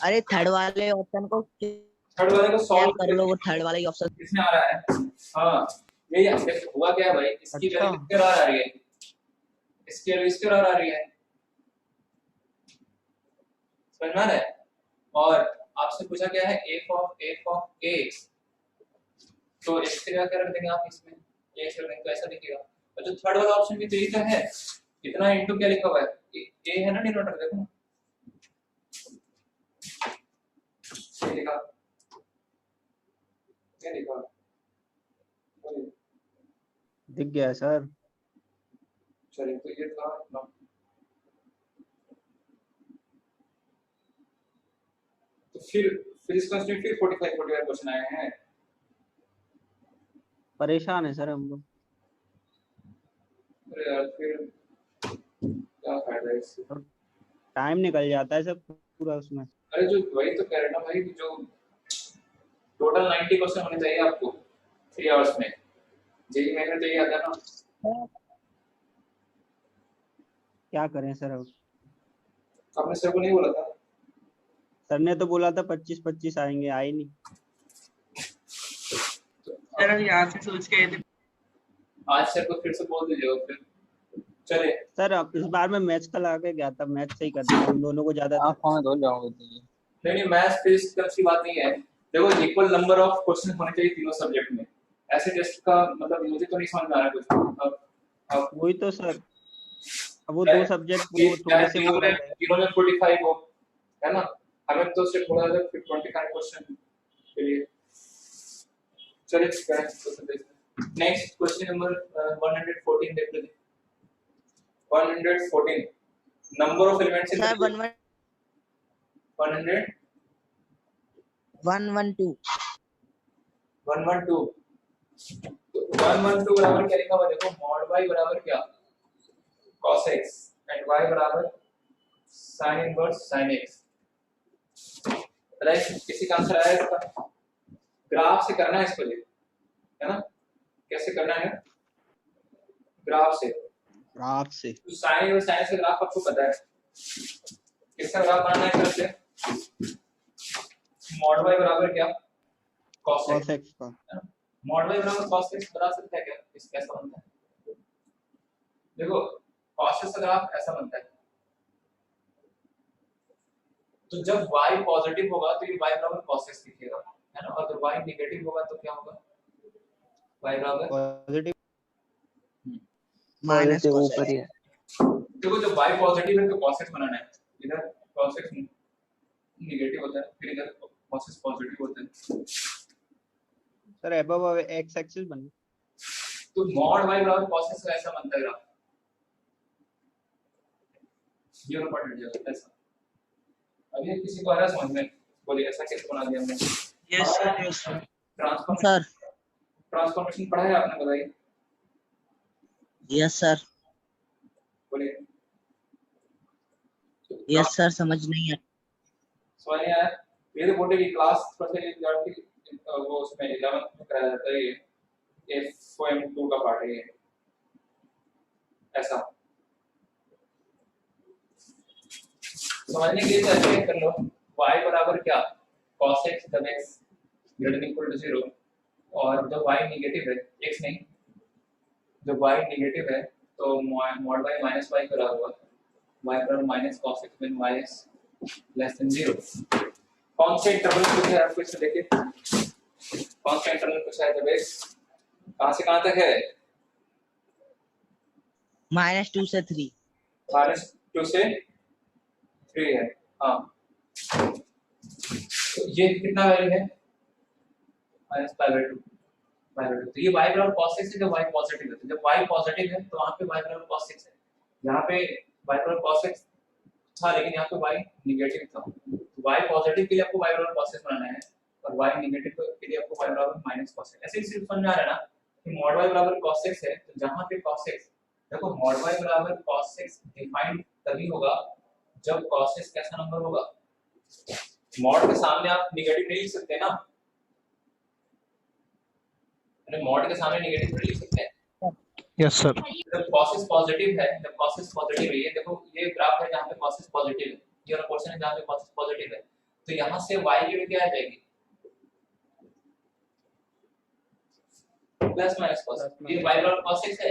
अरे थर्ड वाले ऑप्शन को थर्ड वाले को सॉल्व कर लो, वो थर्ड वाला ही ऑप्शन। किसमें आ रहा है, हाँ यही है। देखो हुआ क्या है भाई, इसकी अच्छा। वैल्यू कितनी आ रही है, इसकी वैल्यू इसकी आ रही है, समझ में आ रहा है। और आपसे पूछा क्या है f of ax, तो x की जगह क्या रख देंगे आप, इसमें ax रख देंगे तो ऐसा दिखेगा। और जो थर्ड वाला ऑप्शन भी तो यही तो है, इतना इनटू क्या लिखा हुआ है, a है ना डिनोमिनेटर, देखो ना ये लिखा, क्या लिखा, दिख गया है सर। चलिए तो ये था ना। तो फिर इसका फिर 45 क्वेश्चन आए हैं। परेशान है सर हम लोग। अरे यार फिर क्या फायदा है इससे। टाइम निकल जाता है सब पूरा उसमें। अरे जो वही तो कह रहे ना भाई, जो टोटल 90 क्वेश्चन होने चाहिए आपको 3 आवर्स में, जेई मेन में तो यही आता है ना। क्या करें सर अब। आपने सर को नहीं बोला था, सर ने तो बोला था 25 आएंगे, आए नहीं। सर यहाँ से सोच के आए थे। आज सर को फिर से बोल दीजिएगा फिर। चले सर अब इस बार मैं मैथ्स का ला के गया था, मैथ्स से ही कर दिया उन दोनों को ज्यादा था। आप हमें धो जाओगे। नहीं मैथ्स फिजिक्स की बात नहीं है। देखो इक्वल नंबर ऑफ क्वेश्चन होने चाहिए तीनों सब्जेक्ट में, ऐसे टेस्ट का मतलब मुझे तो नहीं समझ में आ रहा कुछ। अब वही तो सर, अब वो दो सब्जेक्ट वो थोड़े से वो रहते हैं। तीनों में 45 हो, है ना, हमें तो सिर्फ थोड़ा सा 25 क्वेश्चन के लिए। चलिए नेक्स्ट क्वेश्चन नंबर 114 देख लेते हैं। 114 number of elements in sir 112 112 बराबर क्या लिखा हुआ देखो, mod y बराबर क्या, cos x एंड y बराबर sin inverse sin x। Right, किसी का आंसर आया इसका, ग्राफ से करना है इसको, है ना, कैसे करना है, ग्राफ से। ग्राफ से तो sin और sin का ग्राफ आपको पता है, किसका ग्राफ बनाना है करते हैं, mod y बराबर क्या, cos x, cos x का। mod y बराबर cos x बना सकते हैं क्या, इस कैसा बनता है, देखो cos x का ग्राफ ऐसा बनता है। तो जब y पॉजिटिव होगा तो ये y बराबर cos x दिखेगा, है ना, और जब y नेगेटिव होगा तो क्या होगा, y बराबर पॉजिटिव माइनस पॉजिटिव ऊपर ही है। देखो जब y पॉजिटिव है तो cos x बनाना है, इधर cos x नेगेटिव होता है, फिर इधर cos x पॉजिटिव होता है। सर अबव x एक्सिस बन, तो mod y बराबर cos x का ऐसा बनता है ग्राफ, ये वाला पार्ट हट जाएगा ऐसा। अभी किसी को आ रहा है समझ में, बोलिए ऐसा कैसे बना दिया हमने। Yes sir. Transformation, sir transformation पढ़ा है आपने, बताइए, यस सर, बोलिए। यस सर, समझ नहीं है। समझ नहीं आया, ये तो बोलते कि क्लास थोड़ा सा वो उसमें 11th में कराया जाता है, ये FOM2 का पार्ट है ये, ऐसा समझने के लिए ऐसे कर लो, y बराबर क्या, cos x जब x ग्रेटर इक्वल टू 0, और जब y नेगेटिव है, x नहीं, जब y नेगेटिव है तो mod y माइनस y करा हुआ, y बराबर minus cos x when y is less than 0। कौन से इंटरवल पूछा है आपको, इसमें देखिए कौन सा इंटरवल पूछा है, जब x कहां से कहां तक है, -2 से 3। -2 से 3 है, हाँ ये कितना वैल्यू है minus pi by 2 pi by 2। तो ये y बराबर cos 6 है जब y पॉजिटिव है, तो जब y पॉजिटिव है तो वहां पे y बराबर cos 6 है। यहाँ पे y बराबर cos 6 था लेकिन यहाँ पे y नेगेटिव था। तो y पॉजिटिव के लिए आपको y बराबर cos 6 बनाना है और y नेगेटिव के लिए आपको y बराबर माइनस cos 6। ऐसे ही सिर्फ समझ में आ रहा है ना कि mod y बराबर cos 6 है, तो जहां पे cos 6 देखो mod y बराबर cos 6 डिफाइंड तभी होगा जब cos 6 कैसा नंबर होगा, mod के सामने आप नेगेटिव नहीं लिख सकते ना, अरे mod के सामने नेगेटिव नहीं लिख सकते हैं। Yes, sir. जब cos पॉजिटिव है, जब cos पॉजिटिव है, ये देखो ये ग्राफ है जहाँ पे cos पॉजिटिव है, ये वाला पोर्शन है जहाँ पे cos पॉजिटिव है, तो यहाँ से y की वैल्यू क्या आ जाएगी प्लस माइनस cos, ये y बराबर cos 6 है,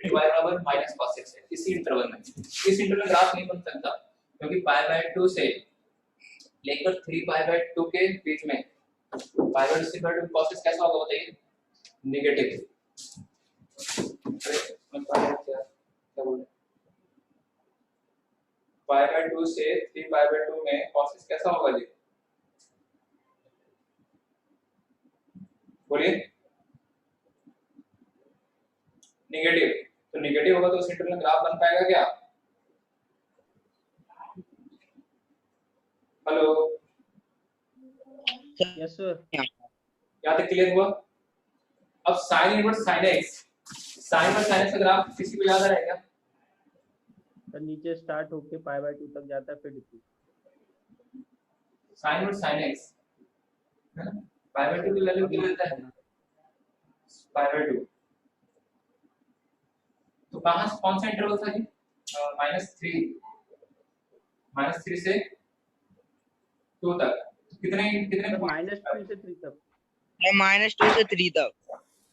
y बराबर माइनस cos 6 है। इसी इंटरवल में, इस इंटरवल में ग्राफ नहीं बन सकता क्योंकि पाई बाय 2 से लेकर 3 पाई बाय 2 के बीच में पाई बाय 2 से 2 cos 6 कैसा होगा बताइए, नेगेटिव। क्या बोल रहे पाई बाय 2 से 3 पाई बाय 2 में cos 6 कैसा होगा जी, बोलिए नेगेटिव। तो नेगेटिव होगा तो उस इंटरवल में ग्राफ बन पाएगा क्या, हेलो यस सर। यहाँ तक क्लियर हुआ। अब sine inverse sine x, sine inverse sine x का ग्राफ किसी को याद आ रहा है क्या, सर नीचे स्टार्ट होके पाई बाय 2 तक जाता है फिर decrease. Sine inverse sine x pi by 2 की वैल्यू क्या लेता है पाई बाय 2, तो कहां कौन सा इंटरवल था जी -3 से 2 तक, कितने कितने -2 से 3 तक। -2 से 3 तक।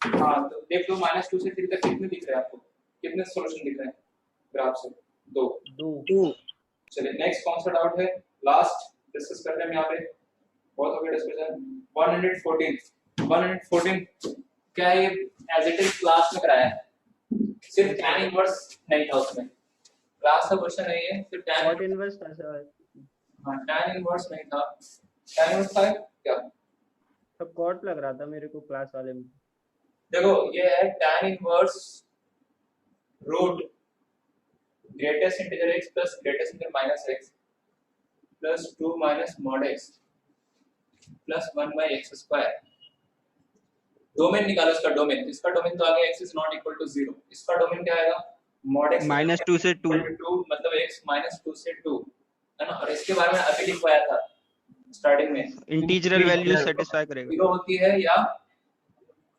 हाँ तो देख लो -2 से 3 तक कितने दिख रहे हैं आपको, कितने सॉल्यूशन दिख रहे हैं ग्राफ से, 2। 2। चलिए नेक्स्ट कौन सा डाउट है, लास्ट डिस्कस करते हैं यहाँ पे, बहुत हो गया डिस्कशन। 114 क्या ये एज इट इज क्लास में कराया है, सिर्फ tan इनवर्स नहीं था उसमें, क्लास का क्वेश्चन नहीं है, सिर्फ tan कॉट इनवर्स था सर। हाँ tan इनवर्स नहीं था, tan इनवर्स था क्या, सब कॉट लग रहा था मेरे को क्लास वाले में। देखो ये है tan inverse root greatest integer x plus greatest integer minus x plus 2 minus mod x plus 1 by x square. Domain निकालो इसका डोमेन, इसका डोमेन तो आ गया x is not equal to 0, इसका डोमेन क्या आएगा mod x -2 से 2 मतलब x -2 से 2 है ना, और इसके बारे में अभी लिखवाया था स्टार्टिंग में, इंटीग्रल वैल्यू सेटिस्फाई करेगा। 0 होती है या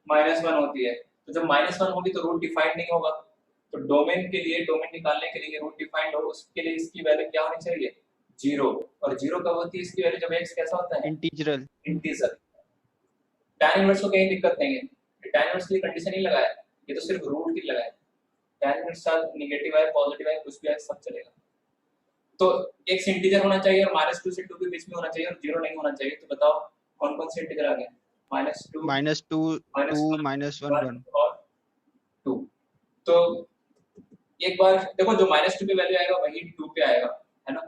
-1 होती है, तो जब -1 होगी तो रूट डिफाइंड नहीं होगा, तो डोमेन के लिए, डोमेन निकालने के लिए रूट डिफाइंड हो, उसके लिए इसकी वैल्यू क्या होनी चाहिए 0, और 0 कब होती है इसकी वैल्यू जब x कैसा होता है इंटीग्रल। इंटीजर। tan इनवर्स को कहीं दिक्कत नहीं है, tan इनवर्स के लिए कंडीशन नहीं लगाया, ये तो सिर्फ रूट की लगाया, tan इनवर्स साथ नेगेटिव है पॉजिटिव है कुछ भी है सब चलेगा। तो x इंटीजर होना चाहिए और -2 से 2 के बीच में होना चाहिए और 0 नहीं होना चाहिए, तो बताओ कौन कौन से इंटीजर आ गए, -2 -2 2 -1 1 और 2। तो एक बार देखो जो -2 पे वैल्यू आएगा वही 2 पे आएगा, है ना,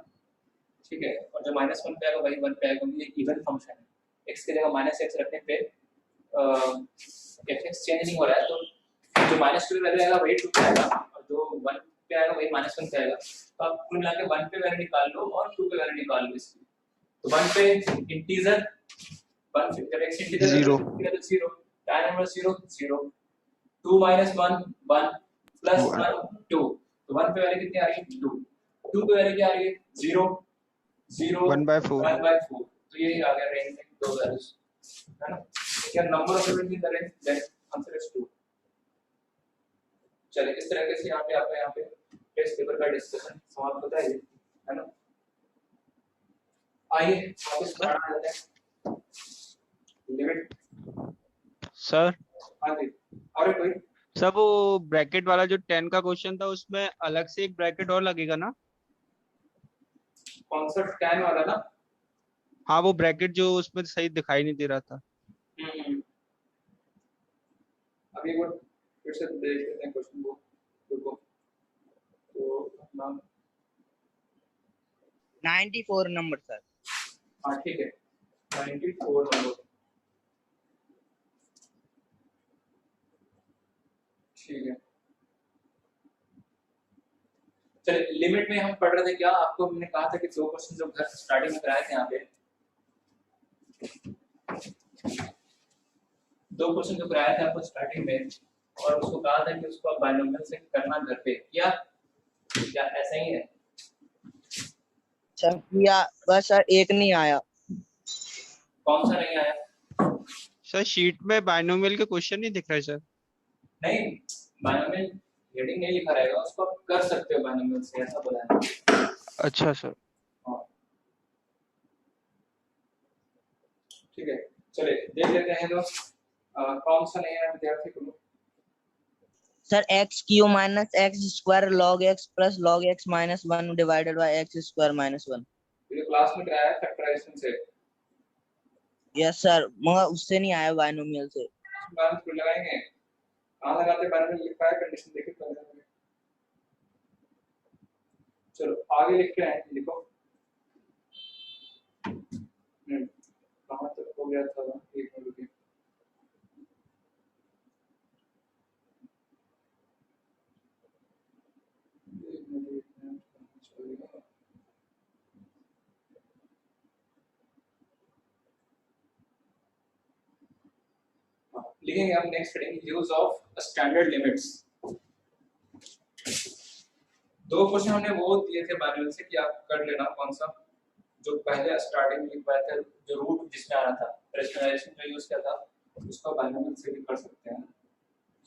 ठीक है, और जो -1 पे आएगा वही 1 पे आएगा, क्योंकि ये इवन फंक्शन है, x की जगह -x रखने पे fx चेंज नहीं हो रहा है, तो जो -2 पे वैल्यू आएगा वही 2 पे आएगा और जो 1 पे आएगा वही -1 पे आएगा, तो आप कुल मिला के 1 पे वैल्यू निकाल लो और 2 पे वैल्यू निकाल लो इसकी, तो 1 पे इंटीजर 1 जब x इंटीजर 0 तो 0 tan इनवर्स 0 0 2 1 1 प्लस 1 2, तो 1 पे वैल्यू कितनी आ रही है 2, 2 पे वैल्यू क्या आ रही है 0 0 1/4 1/4, तो ये आ गया रेंज में दो वैल्यूज, है ना, क्या number of elements in the range, then answer is 2। चलिए इस तरह से यहाँ पे आपका यहाँ पे टेस्ट पेपर का डिस्कशन समाप्त होता है, है ना। आइए वापस पढ़ा लेते हैं लिमिट। सर। हाँ जी, और कोई सब वो ब्रैकेट वाला जो 10 का क्वेश्चन था उसमें अलग से एक ब्रैकेट और लगेगा ना, कौन सा 10 वाला ना, हाँ वो ब्रैकेट जो उसमें सही दिखाई नहीं दे रहा था। अभी वो फिर से देख लेते हैं क्वेश्चन को, रुको, तो अपना 94 नंबर सर। हाँ ठीक है, 94 नंबर। ठीक है, चलिए लिमिट में हम पढ़ रहे थे क्या, आपको हमने कहा था कि 2 क्वेश्चन जो घर स्टार्टिंग में कराए थे यहाँ पे, 2 क्वेश्चन जो कराए थे आपको स्टार्टिंग में, और उसको कहा था कि उसको आप बायनोमियल से करना घर पे, क्या क्या ऐसा ही है? सर किया बस सर एक नहीं आया। कौन सा नहीं आया? सर शीट में बाइनोमियल के क्वेश्चन नहीं दिख रहे सर। नहीं, बायनोमियल हेडिंग नहीं लिखा रहेगा, उसको आप कर सकते हो बायनोमियल से, ऐसा बोला है। अच्छा सर। हाँ। ठीक है, चलिए देख लेते हैं तो कौन सा नहीं है विद्यार्थी को। Sir x Q minus x square log x plus log x minus 1 divided by x square minus 1। ये क्लास में कराया है फैक्टराइजेशन से। यस सर, मगर उससे नहीं आया बाइनोमियल से। बायनोमियल को लगाएंगे, कहाँ लगाते बायनोमियल, लिख पाए कंडीशन देखिए पहले। चलो आगे लिखते हैं, लिखो। कहाँ तक हो गया था, एक मिनट रुकिए। लिखेंगे हम next heading, use of standard limits. 2 question हमने वो दिए थे बायनोमियल से कि आप कर लेना, कौन सा जो पहले स्टार्टिंग में लिखवाया था, जो रूट जिसमें आ रहा था, रेशनलाइजेशन जो यूज किया था, उसका बायनोमियल से भी कर सकते हैं।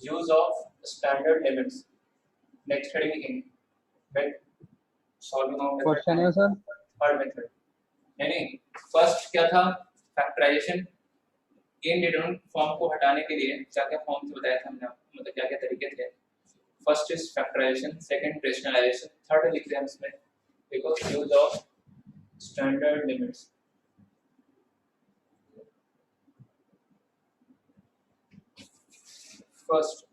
Use of standard limits, next heading लिखेंगे, मेथड सॉल्विंग ऑफ क्वेश्चन है सर, थर्ड मेथड। नहीं, फर्स्ट क्या था, फैक्टराइजेशन। इन डिटरमिनेंट फॉर्म को हटाने के लिए क्या क्या फॉर्म से बताया था हमने आपको, मतलब क्या क्या तरीके थे। First is factorization, second rationalization, third लिख रहे हैं इसमें देखो, use of standard limits. First,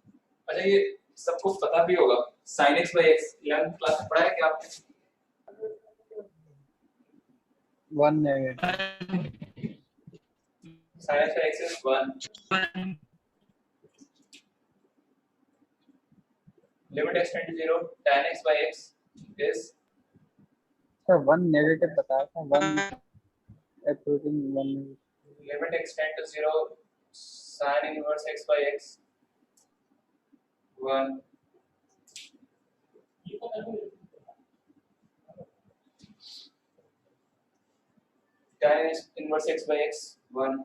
अच्छा ये सबको पता भी होगा, sin x by x 11th class में पढ़ा है क्या आपने? 1 negative sin x by x is 1, limit x tend to 0, tan x by x is sir 1 negative बताया था, 1 approaching 1 limit x tend to 0, sin inverse x by x 1, tan inverse x by x 1,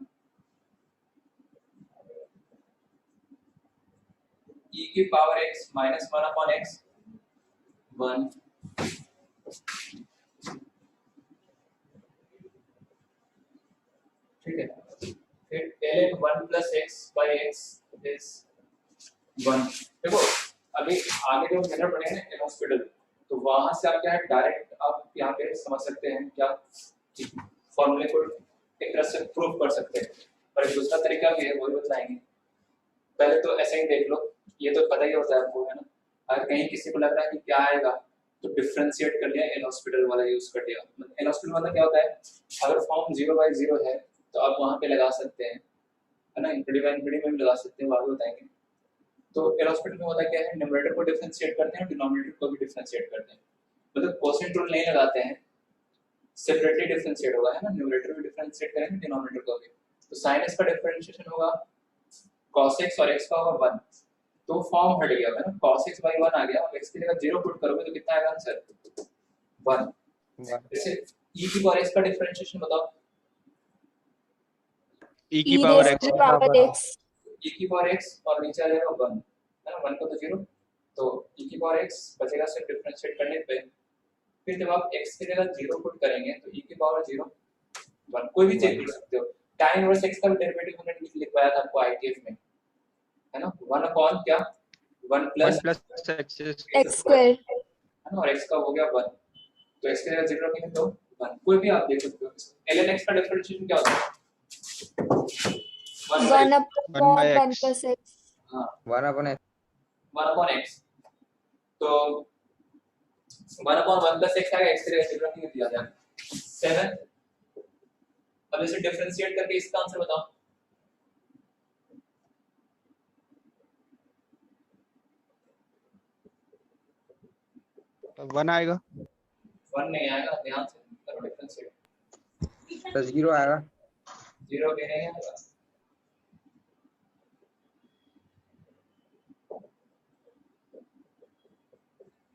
e की power x minus 1 upon x 1, ठीक है, फिर ln 1 plus x by x is 1। देखो अभी आगे जो मेथड पढ़ेंगे ना एलहॉस्पिटल, तो वहां से आप क्या है डायरेक्ट आप यहाँ पे समझ सकते हैं, क्या फॉर्मूले को एक तरह से प्रूव कर सकते हैं, और एक दूसरा तरीका भी है, वही बताएंगे। पहले तो ऐसे ही देख लो, ये तो पता ही होता है आपको, है ना। अगर कहीं किसी को लग रहा है कि क्या आएगा, तो डिफरेंशिएट कर लिया, एल हॉस्पिटल वाला यूज कर लिया। एल हॉस्पिटल वाला क्या होता है, अगर फॉर्म 0/0 है तो आप वहां पे लगा सकते हैं, है ना, इंप्रेडिक्ट में भी लगा सकते हैं, वो आगे बताएंगे। तो एल हॉस्पिटल में होता क्या है, न्यूमरेटर को डिफरेंशिएट करते हैं, डिनोमिनेटर को भी डिफरेंशिएट करते हैं, मतलब कोसेंट रूल नहीं लगाते हैं, सेपरेटली डिफरेंशिएट होगा, है ना, न्यूमरेटर भी डिफरेंशिएट करेंगे, डिनोमिनेटर को भी। तो sin x का डिफरेंशिएशन होगा cos x और x का होगा 1, तो फॉर्म हट गया, है ना, cos x by 1 आ गया, अब x की जगह 0 पुट करोगे तो कितना आएगा आंसर 1। जैसे e की पावर x का डिफरेंशिएशन बताओ, e की पावर x e की पावर x और नीचे आ जाएगा 1, है ना, 1 को तो 0, तो e की पावर x बचेगा सिर्फ डिफरेंशिएट करने पे। फिर जब आप x की जगह 0 पुट करेंगे तो e की पावर 0 1, कोई भी चेक कर सकते हो। tan इनवर्स x का डेरिवेटिव हमने लिखवाया था आपको आईटीएफ में, है ना, 1 अपॉन क्या 1 प्लस x स्क्वायर, है ना, और x का हो गया 1, तो x की जगह 0 रखेंगे तो 1, कोई भी आप देख सकते हो। ln x का डिफरेंशिएशन क्या होता है 1 upon 1 plus x, हां 1 upon x 1 अपॉन x, तो 1 अपॉन 1 प्लस x आएगा, x की जगह 0 रखेंगे दिया जाएगा 7 अब इसे डिफरेंशिएट करके इसका आंसर बताओ। वन आएगा। 1 नहीं आएगा, ध्यान से करो डिफरेंशिएट। तो 0 आएगा। 0 भी नहीं आएगा।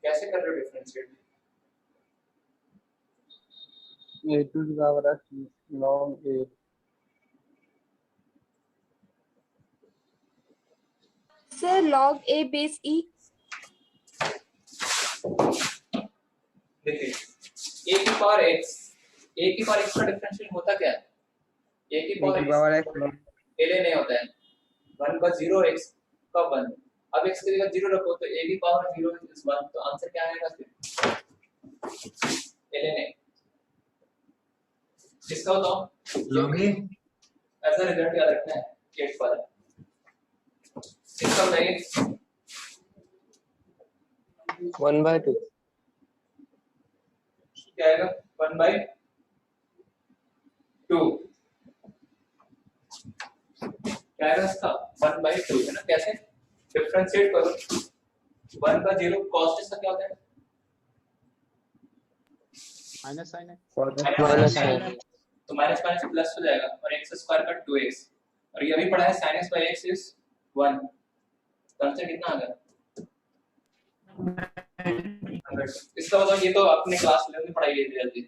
कैसे कर रहे हो differentiate? A to the power x log A. Sir, log A base E. देखिए a की पावर x, a की पावर x का डिफरेंशिएट होता क्या है? a की A पावर की पावर x log पहले नहीं होता है, 1 का 0 x का 1। अब x की जगह 0 रखो तो a की पावर 0 इज 1, तो आंसर क्या आएगा फिर? पहले नहीं, इसका बताओ। log A ऐसा रिजल्ट याद रखना है 8 पर। इसका बताइए। 1/2 क्या आएगा? 1/2 क्या आएगा इसका? 1/2 है ना। कैसे डिफरेंशिएट करो? 1 का 0 कॉस्ट इसका क्या होता है? माइनस साइन है। माइनस साइन तो माइनस माइनस प्लस हो जाएगा और x स्क्वायर का 2x, और ये अभी पढ़ा है sin x by x is 1, तो आंसर कितना आ गया? इसका मतलब ये तो आपने क्लास 11 में पढ़ाई है जल्दी,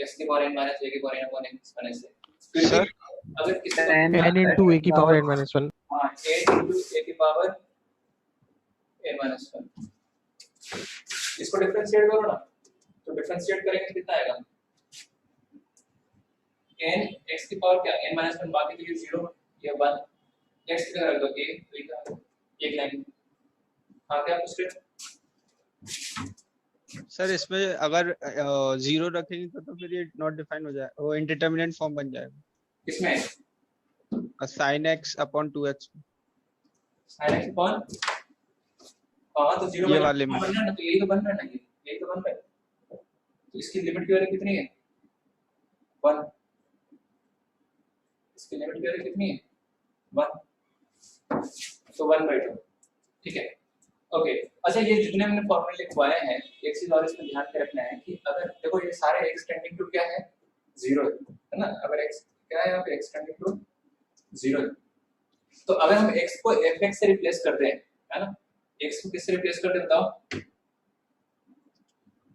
x की पावर n माइनस a की power n upon x minus से। फिर सर अगर किसी n into a की power n minus 1 हां n into a की पावर n minus 1, इसको डिफरेंशिएट करो ना, तो डिफरेंशिएट करेंगे कितना आएगा? n x की पावर क्या? n minus 1, बाकी तो ये 0 ये 1, x की जगह रख दो a, तो ये क्या होगा? एक लाइन। हां क्या पूछ रहे हो? सर इसमें अगर 0 रखेंगे तो फिर ये नॉट डिफाइन हो जाएगा, वो इंडिटरमिनेट फॉर्म बन जाएगा। किसमें? sin x upon 2x। sin x upon हां तो 0 ये वाले में बन रहा है ना, तो यही तो बन रहा है ना, यही तो बन रहा है। तो इसकी लिमिट की वैल्यू कितनी है? 1। इसकी लिमिट की वैल्यू कितनी है? 1, तो 1/2। ठीक है, ओके। अच्छा, ये जितने मैंने फॉर्मूले लिखवाए हैं, एक चीज और इसमें ध्यान में रखना है कि अगर देखो ये सारे x टेंडिंग टू क्या है? 0 है ना। अगर x क्या है यहाँ पे? x टेंडिंग टू 0 है। तो अगर हम x को fx से रिप्लेस करते हैं, है ना, x को किससे रिप्लेस करते हैं बताओ?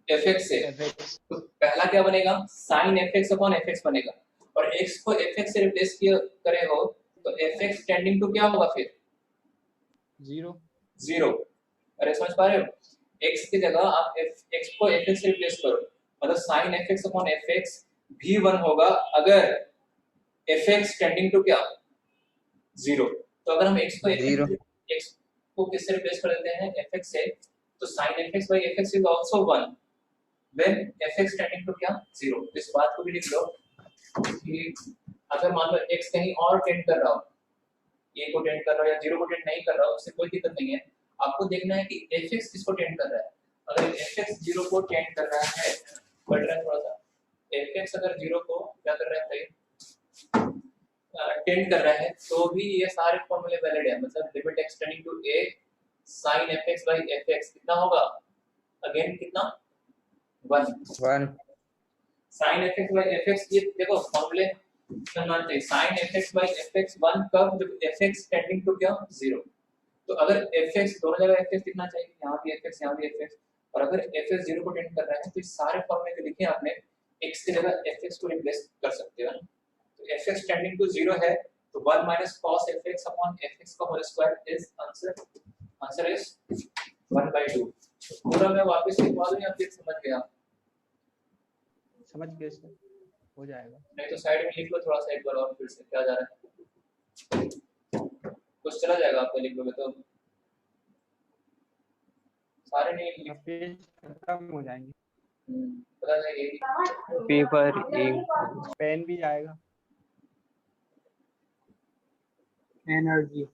fx से। तो पहला क्या बनेगा? sin fx अपॉन fx बनेगा, और x को fx से रिप्लेस किया करे हो तो fx टेंडिंग टू क्या होगा फिर? 0। अरे समझ पा रहे हो? x की जगह आप x को fx से रिप्लेस करो, मतलब sin fx अपॉन fx भी 1 होगा अगर fx टेंडिंग टू क्या? 0। तो अगर हम x को किससे रिप्लेस कर देते हैं? fx से, तो sin fx by fx is also 1 when fx tending to क्या? 0। इस बात को भी लिख लो कि अगर मान लो x कहीं और टेंड कर रहा हो, a को टेंड कर रहा हो या 0 को टेंड नहीं कर रहा हो, उससे कोई दिक्कत नहीं है। आपको देखना है कि fx किसको टेंड कर रहा है। अगर fx 0 को टेंड कर रहा है, बढ़ रहा है थोड़ा सा, fx अगर 0 को क्या कर रहा है? टेंड कर रहा है, तो भी ये सारे फॉर्मूले वैलिड है। मतलब limit x tending to a sin fx by fx कितना होगा? अगेन कितना? 1 sin fx by fx। ये देखो फॉर्मूले मानते हैं sin fx by fx 1 कब? जब fx टेंडिंग टू क्या? 0। तो अगर fx दोनों जगह fx कितना चाहिए? यहाँ भी fx यहाँ भी fx, और अगर fx 0 को टेंड कर रहा है तो इस सारे फॉर्मूले को लिखे आपने, x की जगह fx को रिप्लेस कर सकते हो। तो fx टेंडिंग टू 0 है, तो 1 minus cos fx upon fx का whole square is answer is 1/2। पूरा मैं वापस लिखवा दूं या फिर समझ गया? समझ गए सर, हो जाएगा। नहीं तो साइड में लिख लो थोड़ा सा एक बार और फिर से, क्या जा रहा है? कुछ चला जाएगा आपको लिख लोगे तो, सारे नहीं लिख पेज खत्म हो जाएंगे। पता जाएगा। पेपर इंक पेन भी आएगा। एनर्जी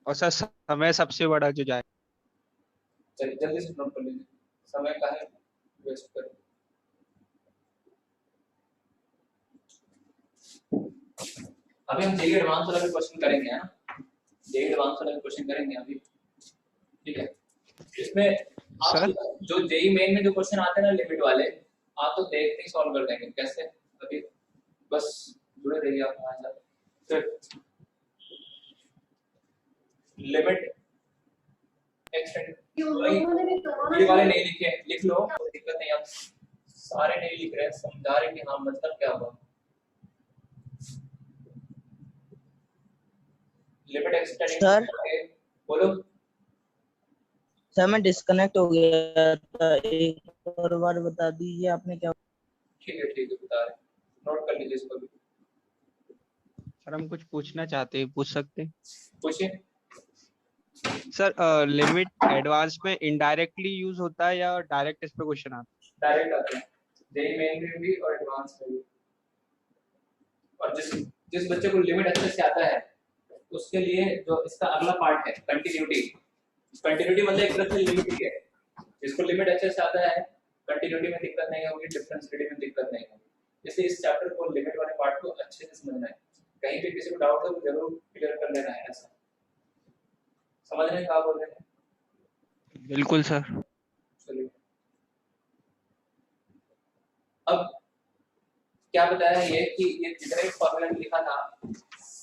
और सर समय सबसे बड़ा जो जाए। चलिए जल्दी से नोट कर लीजिए, समय का है वेस्ट कर। अभी हम जेई एडवांस वाला भी क्वेश्चन करेंगे, है ना, जेई एडवांस वाला भी क्वेश्चन करेंगे अभी, ठीक है। इसमें आप सर? जो जेई मेन में जो क्वेश्चन आते हैं ना लिमिट वाले, आप तो देखते ही सॉल्व कर देंगे कैसे, अभी बस जुड़े रहिए आप हमारे साथ। फिर लिमिट एक्सटेंड ये वाले नहीं लिखे, लिख लो, कोई दिक्कत नहीं, आप सारे नहीं लिख रहे हैं, समझा रहे कि हाँ मतलब क्या हुआ। Limit extending sir? बोलो। सर मैं डिस्कनेक्ट हो गया था, एक और बार बता दीजिए आपने क्या। ठीक है बता रहे, नोट कर लीजिए इसको भी। सर हम कुछ पूछना चाहते हैं, पूछ सकते हैं? पूछिए। सर लिमिट एडवांस में इनडायरेक्टली यूज होता है या डायरेक्ट इस पे क्वेश्चन आता है? डायरेक्ट आते हैं, जेई मेन में भी और एडवांस में भी। और जिस बच्चे को लिमिट अच्छे से आता है उसके लिए जो इसका अगला पार्ट है कंटिन्यूटी, कंटिन्यूटी मतलब एक तरह से लिमिट ही है। जिसको लिमिट अच्छे से आता है कंटिन्यूटी में दिक्कत नहीं होगी, डिफरेंशिएबिलिटी में दिक्कत नहीं होगी। इसलिए इस चैप्टर को लिमिट वाले पार्ट को अच्छे से समझना है, कहीं पे किसी को डाउट हो तो जरूर क्लियर कर लेना है। ऐसा समझ रहे हैं क्या बोल रहे हैं? बिल्कुल सर। चलिए अब क्या बताया ये कि ये जितना भी फॉर्मूला में लिखा था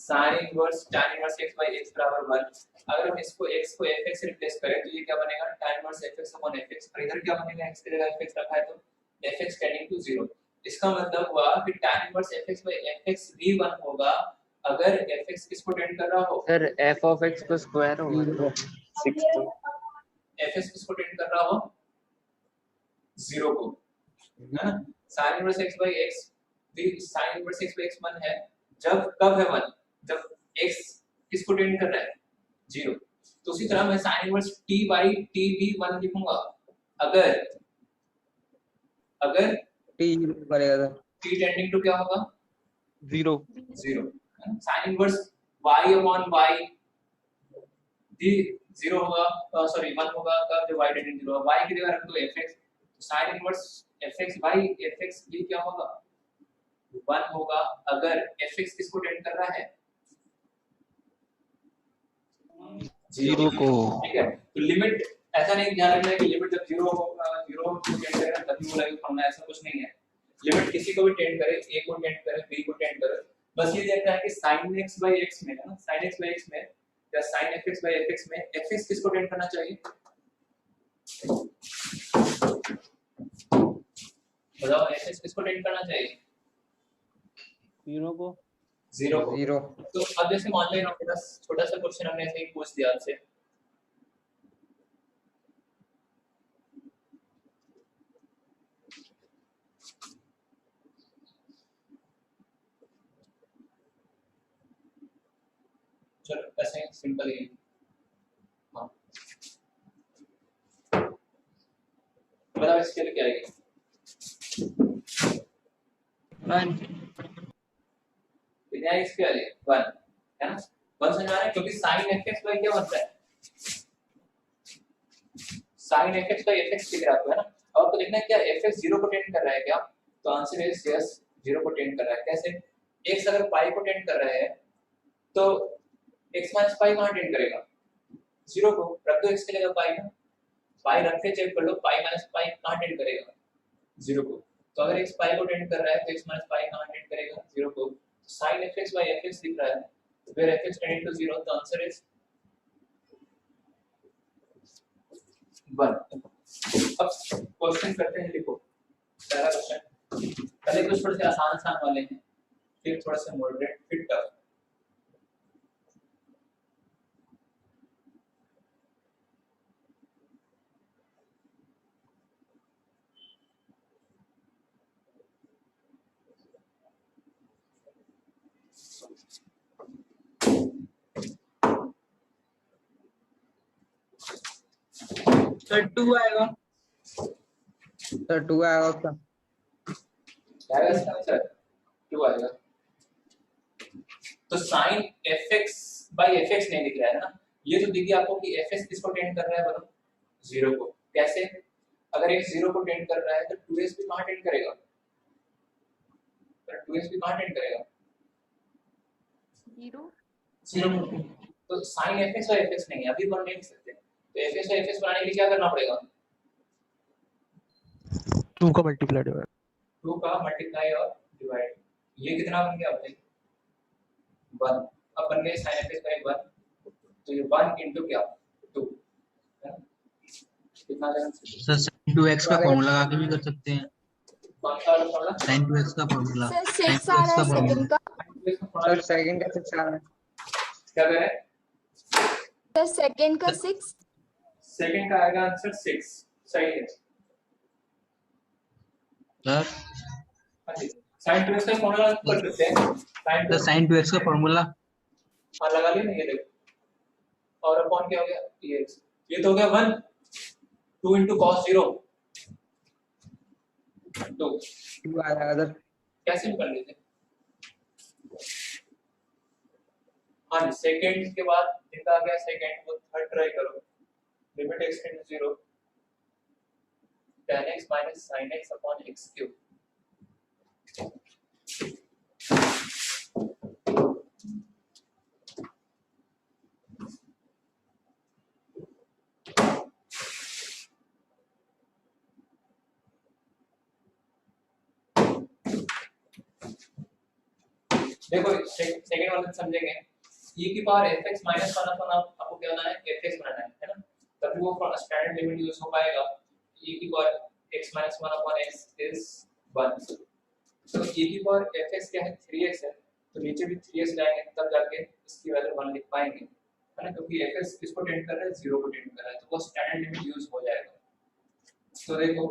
sin inverse tan inverse x by x बराबर 1, अगर हम इसको x को fx से रिप्लेस करें तो ये क्या बनेगा tan inverse fx upon fx, और इधर क्या बनेगा x की जगह fx रखा है तो fx टेंडिंग टू 0। इसका मतलब हुआ कि tan inverse fx by fx भी 1 होगा अगर fx किसको टेंड कर रहा हो। सर f of x को स्क्वायर होगा 16। fx किसको टेंड कर रहा हो 0 को, है ना। sin inverse x by x भी sin inverse x by x 1 है, जब कब है 1 जब x किसको टेंड कर रहा है 0। तो उसी तरह मैं sin inverse t by t भी 1 लिखूंगा अगर t करेगा तो t टेंडिंग टू क्या होगा 0। 0। sin inverse y upon y भी 0 होगा, सॉरी 1 होगा कब जब y टेंडिंग 0 होगा। y की जगह रख दो fx, तो sin inverse fx by fx भी क्या होगा 1 होगा अगर fx किसको टेंड कर रहा है 0 को। ठीक है। तो लिमिट ऐसा नहीं ध्यान रखना है कि लिमिट जब 0 होगा 0 को टेंड करेगा तभी वो लगेगा फॉर्मूला, ऐसा कुछ नहीं है। लिमिट किसी को भी टेंड करे, a को टेंड करे, b को टेंड करे, बस ये देखना है कि sin x by x में, है ना, sin x by x में या sin fx by fx में fx किसको टेंड करना चाहिए बताओ, fx किसको टेंड करना चाहिए 0 को। 0 को। 0। तो अब जैसे मान लो छोटा सा क्वेश्चन हमने ऐसे ही पूछ दिया आपसे, चलो ऐसे सिंपल ही, हाँ बताओ इसके लिए क्या आएगी 1 कितने आएगी इसके लिए 1, है ना। 1 समझ आ रहा है क्योंकि sin fx by क्या बनता है sin fx by fx दिख रहा है आपको, है ना। अब आपको देखना है क्या fx 0 को टेंड कर रहा है क्या, तो आंसर है यस 0 को टेंड कर रहा है। कैसे, x अगर पाई को टेंड कर रहा है तो x माइनस पाई कहां टेंड करेगा 0 को, रख दो x की जगह पाई ना, पाई रख के चेक कर लो पाई माइनस पाई कहां टेंड करेगा 0 को। तो अगर x पाई को टेंड कर रहा है तो x माइनस पाई कहां टेंड करेगा 0 को। sin fx by fx दिख रहा है, where fx tending to 0, the answer is 1। अब क्वेश्चन करते हैं, लिखो पहला क्वेश्चन। पहले कुछ थोड़े से आसान वाले हैं, फिर थोड़ा सा मॉडरेट, फिर टफ। सर 2 आएगा, सर 2 आएगा उसका। आएगा इसका आंसर 2 आएगा। तो sin fx by fx नहीं दिख रहा है ना, ये तो दिख गया आपको कि fx किसको टेंड कर रहा है बोलो 0 को। कैसे, अगर x 0 को टेंड कर रहा है तो 2s भी कहां टेंड करेगा, 2s भी कहां टेंड करेगा जीरो जीरो। तो साइन एफ एक्स और एफ एक्स नहीं है, अभी बन नहीं सकते, तो एफ एक्स और एफ एक्स बनाने के लिए क्या करना पड़ेगा? 2 का मल्टीप्लाई डिवाइड 2 का मल्टीप्लाई और डिवाइड, ये कितना बन गया अपने 1, अब बन गए sin f का एक 1, तो ये 1 into क्या 2 है ना? कितना आ जाएगा सर sin 2x का फॉर्मूला लगा के भी कर सकते हैं। कौन सा वाला फॉर्मूला? sin 2x का फॉर्मूला, सर sin 6 आ 2x रहा का है सेकंड फॉर्मूला। का सर सेकंड का 6 आ रहा है। क्या कह रहे हैं? सर सेकंड का 6 सेकंड का आएगा आंसर 6, सही है। सर हाँ जी, sin 2x का फॉर्मूला कर सकते हैं, सर sin 2x का फॉर्मूला हाँ लगा लिया ना, ये देखो, और अपॉन क्या हो गया ये तो हो गया 1, 2 into cos 0 2, 2 आ जाएगा सर। कैसे भी कर लेते हैं। हाँ जी, सेकंड के बाद जितना आ गया सेकंड वो थर्ड ट्राई करो, limit x tend to 0 tan x minus sin x upon x cube। देखो सेकंड वाला समझेंगे, e की पावर fx माइनस 1 अपन आपको क्या बनाना है, fx बनाना है ना, तभी वो स्टैंडर्ड लिमिट यूज हो पाएगा। e की power x minus 1 upon x is 1, तो e की पावर fx क्या है 3x है, तो नीचे भी 3x लाएंगे तब जाके इसकी वैल्यू 1 लिख पाएंगे, है ना, क्योंकि fx किसको टेंड कर रहा है 0 को टेंड कर रहा है, तो वो स्टैंडर्ड लिमिट यूज हो जाएगा। तो देखो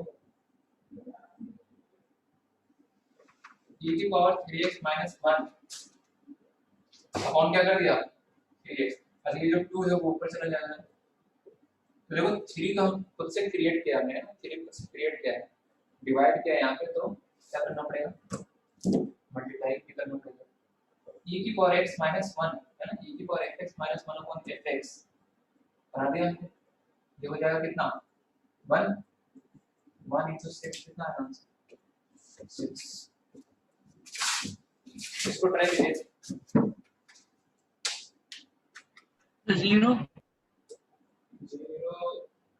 e की पावर 3x minus 1 अपॉन क्या कर दिया 3x, अब ये जो 2 है वो ऊपर चला जाएगा, तो देखो 3 का हम खुद से क्रिएट किया हमने, 3 खुद से क्रिएट किया है, डिवाइड किया है यहाँ पे, तो क्या करना पड़ेगा मल्टीप्लाई भी करना पड़ेगा। e की पावर x minus 1 है ना, e की power fx minus 1 upon fx बना दिया हमने, ये हो जाएगा कितना 1 into 6 कितना है आंसर 6। इसको ट्राई कीजिए, 0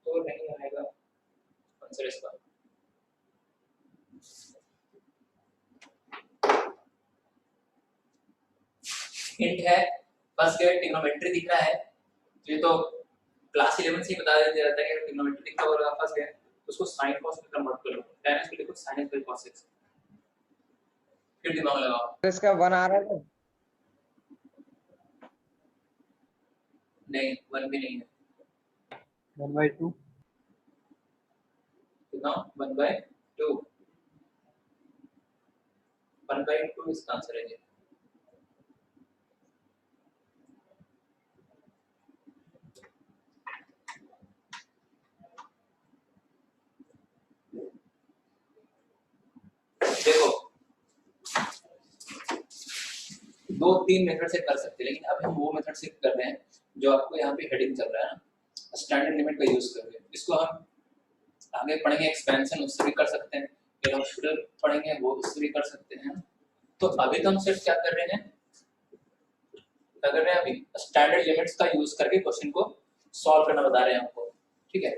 तो नहीं आएगा आंसर इसका। हिंट है, फर्स्ट ग्रेड ट्रिग्नोमेट्री दिख रहा है, ये तो क्लास 11 से ही बता देते रहता है कि ट्रिग्नोमेट्री दिखता होगा फर्स्ट ग्रेड, उसको sin cos में कन्वर्ट कर लो, tan x को लिखो sin x by cos x, फिर दिमाग लगाओ। तो इसका 1 आ रहा है नहीं 1 भी नहीं है, 1/2 कितना 1/2, 1/2 इसका आंसर है। देखो 2-3 मेथड से कर सकते हैं, लेकिन अब हम वो मेथड से कर रहे हैं जो आपको यहाँ पे हेडिंग चल रहा है ना, स्टैंडर्ड लिमिट का यूज कर रहे हैं, इसको हम आगे पढ़ेंगे एक्सपेंशन, उससे भी कर सकते हैं, फिर हम फिर पढ़ेंगे वो उससे भी कर सकते हैं। तो अभी तो हम सिर्फ क्या कर रहे हैं, अभी स्टैंडर्ड लिमिट्स का यूज करके क्वेश्चन को सॉल्व करना बता रहे हैं आपको, ठीक है।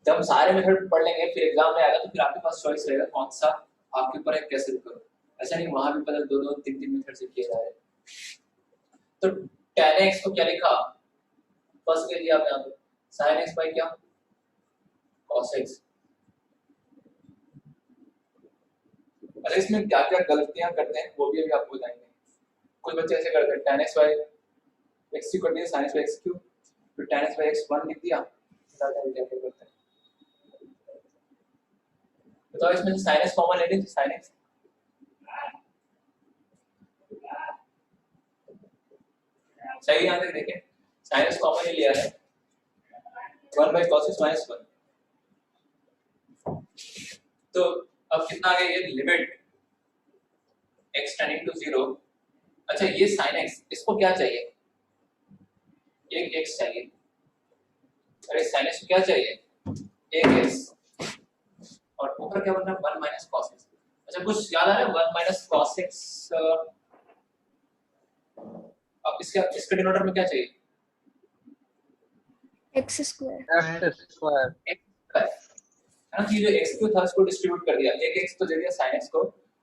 जब हम सारे मेथड पढ़ लेंगे फिर एग्जाम में आएगा तो फिर आपके पास चॉइस रहेगा कौन सा आपके ऊपर है, कैसे भी करो, ऐसा नहीं वहां भी पहले 2-3 मेथड से किए जा रहे हैं। तो tan x को क्या लिखा फर्स्ट के लिए आप यहाँ पे sin x बाई क्या cos x। अरे इसमें क्या क्या गलतियां करते हैं वो भी अभी आपको बताएंगे। कुछ बच्चे ऐसे करते हैं tan x by x Q कर दिया sin x by x Q, फिर tan x बाई x 1 लिख दिया, क्या करते हैं बताओ। इसमें sin x कॉमन ले लीजिए, sin x सही यहाँ तक देखें, sin x कॉमन ही लिया है 1 by cos x minus 1। तो अब कितना आ गया ये लिमिट x टेंडिंग टू 0। अच्छा ये sin x इसको क्या चाहिए, एक x चाहिए, अरे sin x को क्या चाहिए एक x, और ऊपर क्या बन रहा है 1 minus cos x। अच्छा कुछ याद आ रहा है 1 minus cos x अब इसके डिनोमिनेटर में क्या चाहिए? x square. x square. है ना, कि जो x क्यूब था उसको डिस्ट्रीब्यूट कर दिया, एक x तो दे दिया sin x को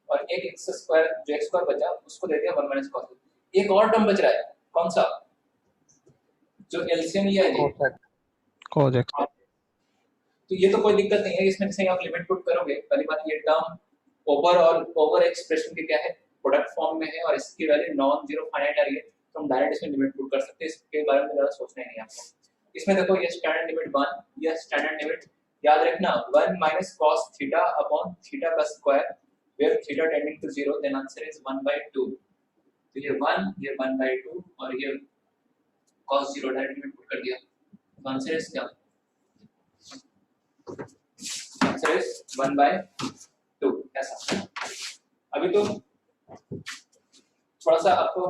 और एक x स्क्वायर जो x स्क्वायर बचा उसको दे दिया 1 माइनस cos। एक और टर्म बच रहा है, कौन सा? जो एलसीएम लिया है जी, cos x। तो ये तो कोई दिक्कत नहीं है, इसमें से आप लिमिट पुट करोगे। पहली बात ये टर्म ओवर एक्सप्रेशन के क्या है, प्रोडक्ट फॉर्म में है और इसकी वैल्यू नॉन जीरो फाइनाइट आ रही है, तो हम डायरेक्ट इसमें लिमिट पुट कर सकते हैं, इसके बारे में ज्यादा सोचना नहीं है आपको। इसमें देखो ये स्टैंडर्ड लिमिट 1, ये स्टैंडर्ड लिमिट याद रखना 1 minus cos theta upon theta का square where theta tending to 0, then answer is 1/2। तो ये 1, ये 1/2 और ये cos 0 डायरेक्ट लिमिट पुट कर दिया, तो आंसर इज क्या? Answer is 1/2। ऐसा अभी तो थोड़ा सा आपको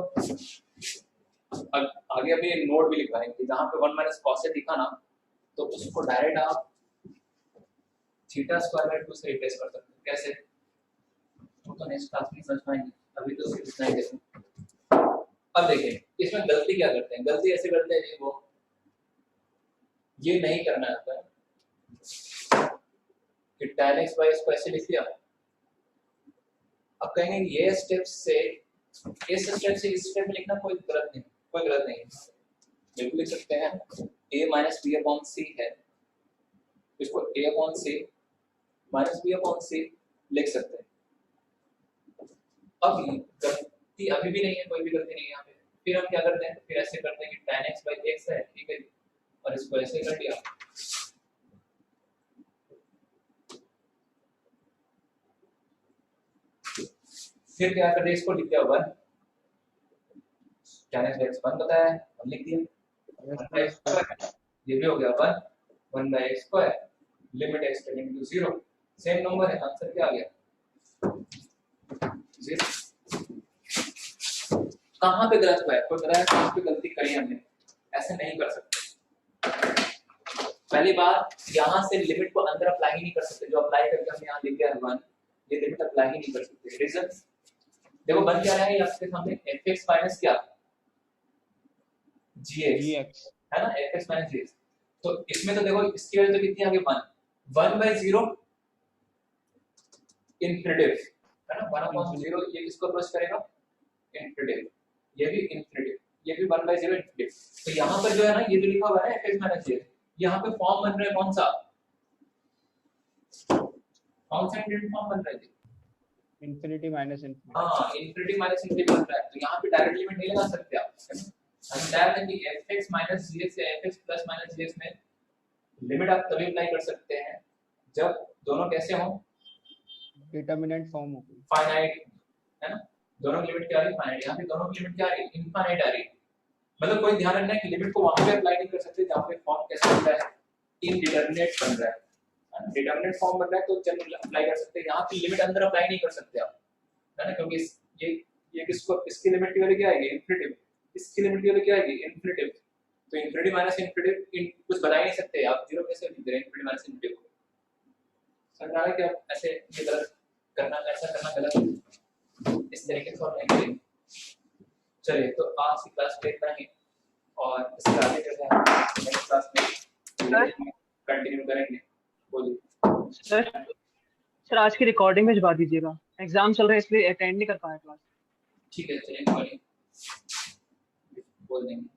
आगे अभी नोट भी लिखवाएंगे, जहां पे 1 माइनस cos से दिखा ना तो उसको डायरेक्ट आप थीटा स्क्वायर बाय 2 से रिप्लेस कर सकते हैं। कैसे? वो तो नेक्स्ट क्लास में समझ पाएंगे, अभी तो सिर्फ इतना ही देखो। अब देखें इसमें गलती क्या करते हैं, गलती ऐसे करते हैं वो ये नहीं करना है कि tan x by इसको ऐसे लिख दिया। अब कहेंगे ये स्टेप से इस स्टेप से इस स्टेप में लिखना कोई गलत नहीं, कोई गलत नहीं, बिल्कुल लिख सकते हैं। a minus B upon C है, इसको a upon C minus B upon C लिख सकते हैं। अब गलती अभी भी नहीं है, कोई भी गलती नहीं है यहाँ पे। फिर हम क्या करते हैं, फिर ऐसे करते हैं कि tan x by x है, ठीक है, और इसको ऐसे कर दिया। फिर क्या कर दिया, इसको लिख दिया 1, tan x by x 1 बताया है, 1 लिख दिया, 1 by x square, ये भी हो गया 1 by x square, limit x tending to 0, same number है, आंसर क्या आ गया 0। कहाँ पे गलत हुआ है, कोई बताया कहाँ पे गलती करी हमने? ऐसे नहीं कर सकते। पहली बात, यहाँ से लिमिट को अंदर अप्लाई ही नहीं कर सकते, जो अप्लाई करके हमने यहाँ लिख दिया है 1, ये लिमिट अप्लाई ही नहीं कर सकते। रीजन देखो बन क्या रहा है आपके सामने, fx माइनस क्या gx है ना, fx माइनस gx। तो इसमें तो देखो इसकी वैल्यू तो कितनी आ गई 1/0 इन्फिनिटिव है ना, 1/0, ये किसको अप्रोच करेगा इन्फिनिटिव, ये भी इन्फिनिटिव, ये भी 1/0 इन्फिनिटिव। तो यहाँ पर जो है ना ये जो लिखा हुआ है fx माइनस gx, यहाँ पे फॉर्म बन रहा है कौन सा, कौन सा इंटीग्रल फॉर्म बन रहा है, इंफिनिटी माइनस इंफिनिटी। हाँ इंफिनिटी माइनस इंफिनिटी बन रहा है। तो यहाँ पे डायरेक्ट लिमिट नहीं लगा सकते आप, हम बताया था कि fx माइनस gx या fx प्लस माइनस gx में लिमिट आप तभी अप्लाई कर सकते हैं जब दोनों कैसे हों, डिटरमिनेंट फॉर्म हो गई, फाइनाइट है ना, दोनों की लिमिट क्या आ रही है फाइनाइट, यहाँ पे दोनों की लिमिट क्या आ रही है इनफाइनाइट आ रही है। मतलब कोई ध्यान रखना है कि लिमिट को वहां पे अप्लाई नहीं कर सकते जहाँ पे फॉर्म कैसे बन रहा है, इनडिटरमिनेट बन रहा है, डिटरमिनेट फॉर्म बन रहा है तो जनरल अप्लाई कर सकते हैं, यहाँ पे लिमिट अंदर अप्लाई नहीं कर सकते आप, है ना, क्योंकि ये किसको, इसकी लिमिट की वैल्यू क्या आएगी इन्फिनिटिव, इसकी लिमिट की वैल्यू क्या आएगी इन्फिनिटिव, तो इन्फिनिटी माइनस इन्फिनिटिव कुछ बता ही नहीं सकते आप, जीरो कैसे लिख दे रहे हैं इन्फिनिटी माइनस इन्फिनिटिव को। समझ आ रहा है कि आप ऐसे ये गलत करना, ऐसा करना गलत है, इस तरीके से और नहीं करेंगे। चलिए तो आज की क्लास में इतना ही, और इसके आगे जो है नेक्स्ट क्लास में कंटिन्यू करेंगे। बोलिए सर आज की रिकॉर्डिंग भिजवा दीजिएगा, एग्जाम चल रहा है इसलिए अटेंड नहीं कर पाया क्लास। ठीक है, चलिए बोल देंगे।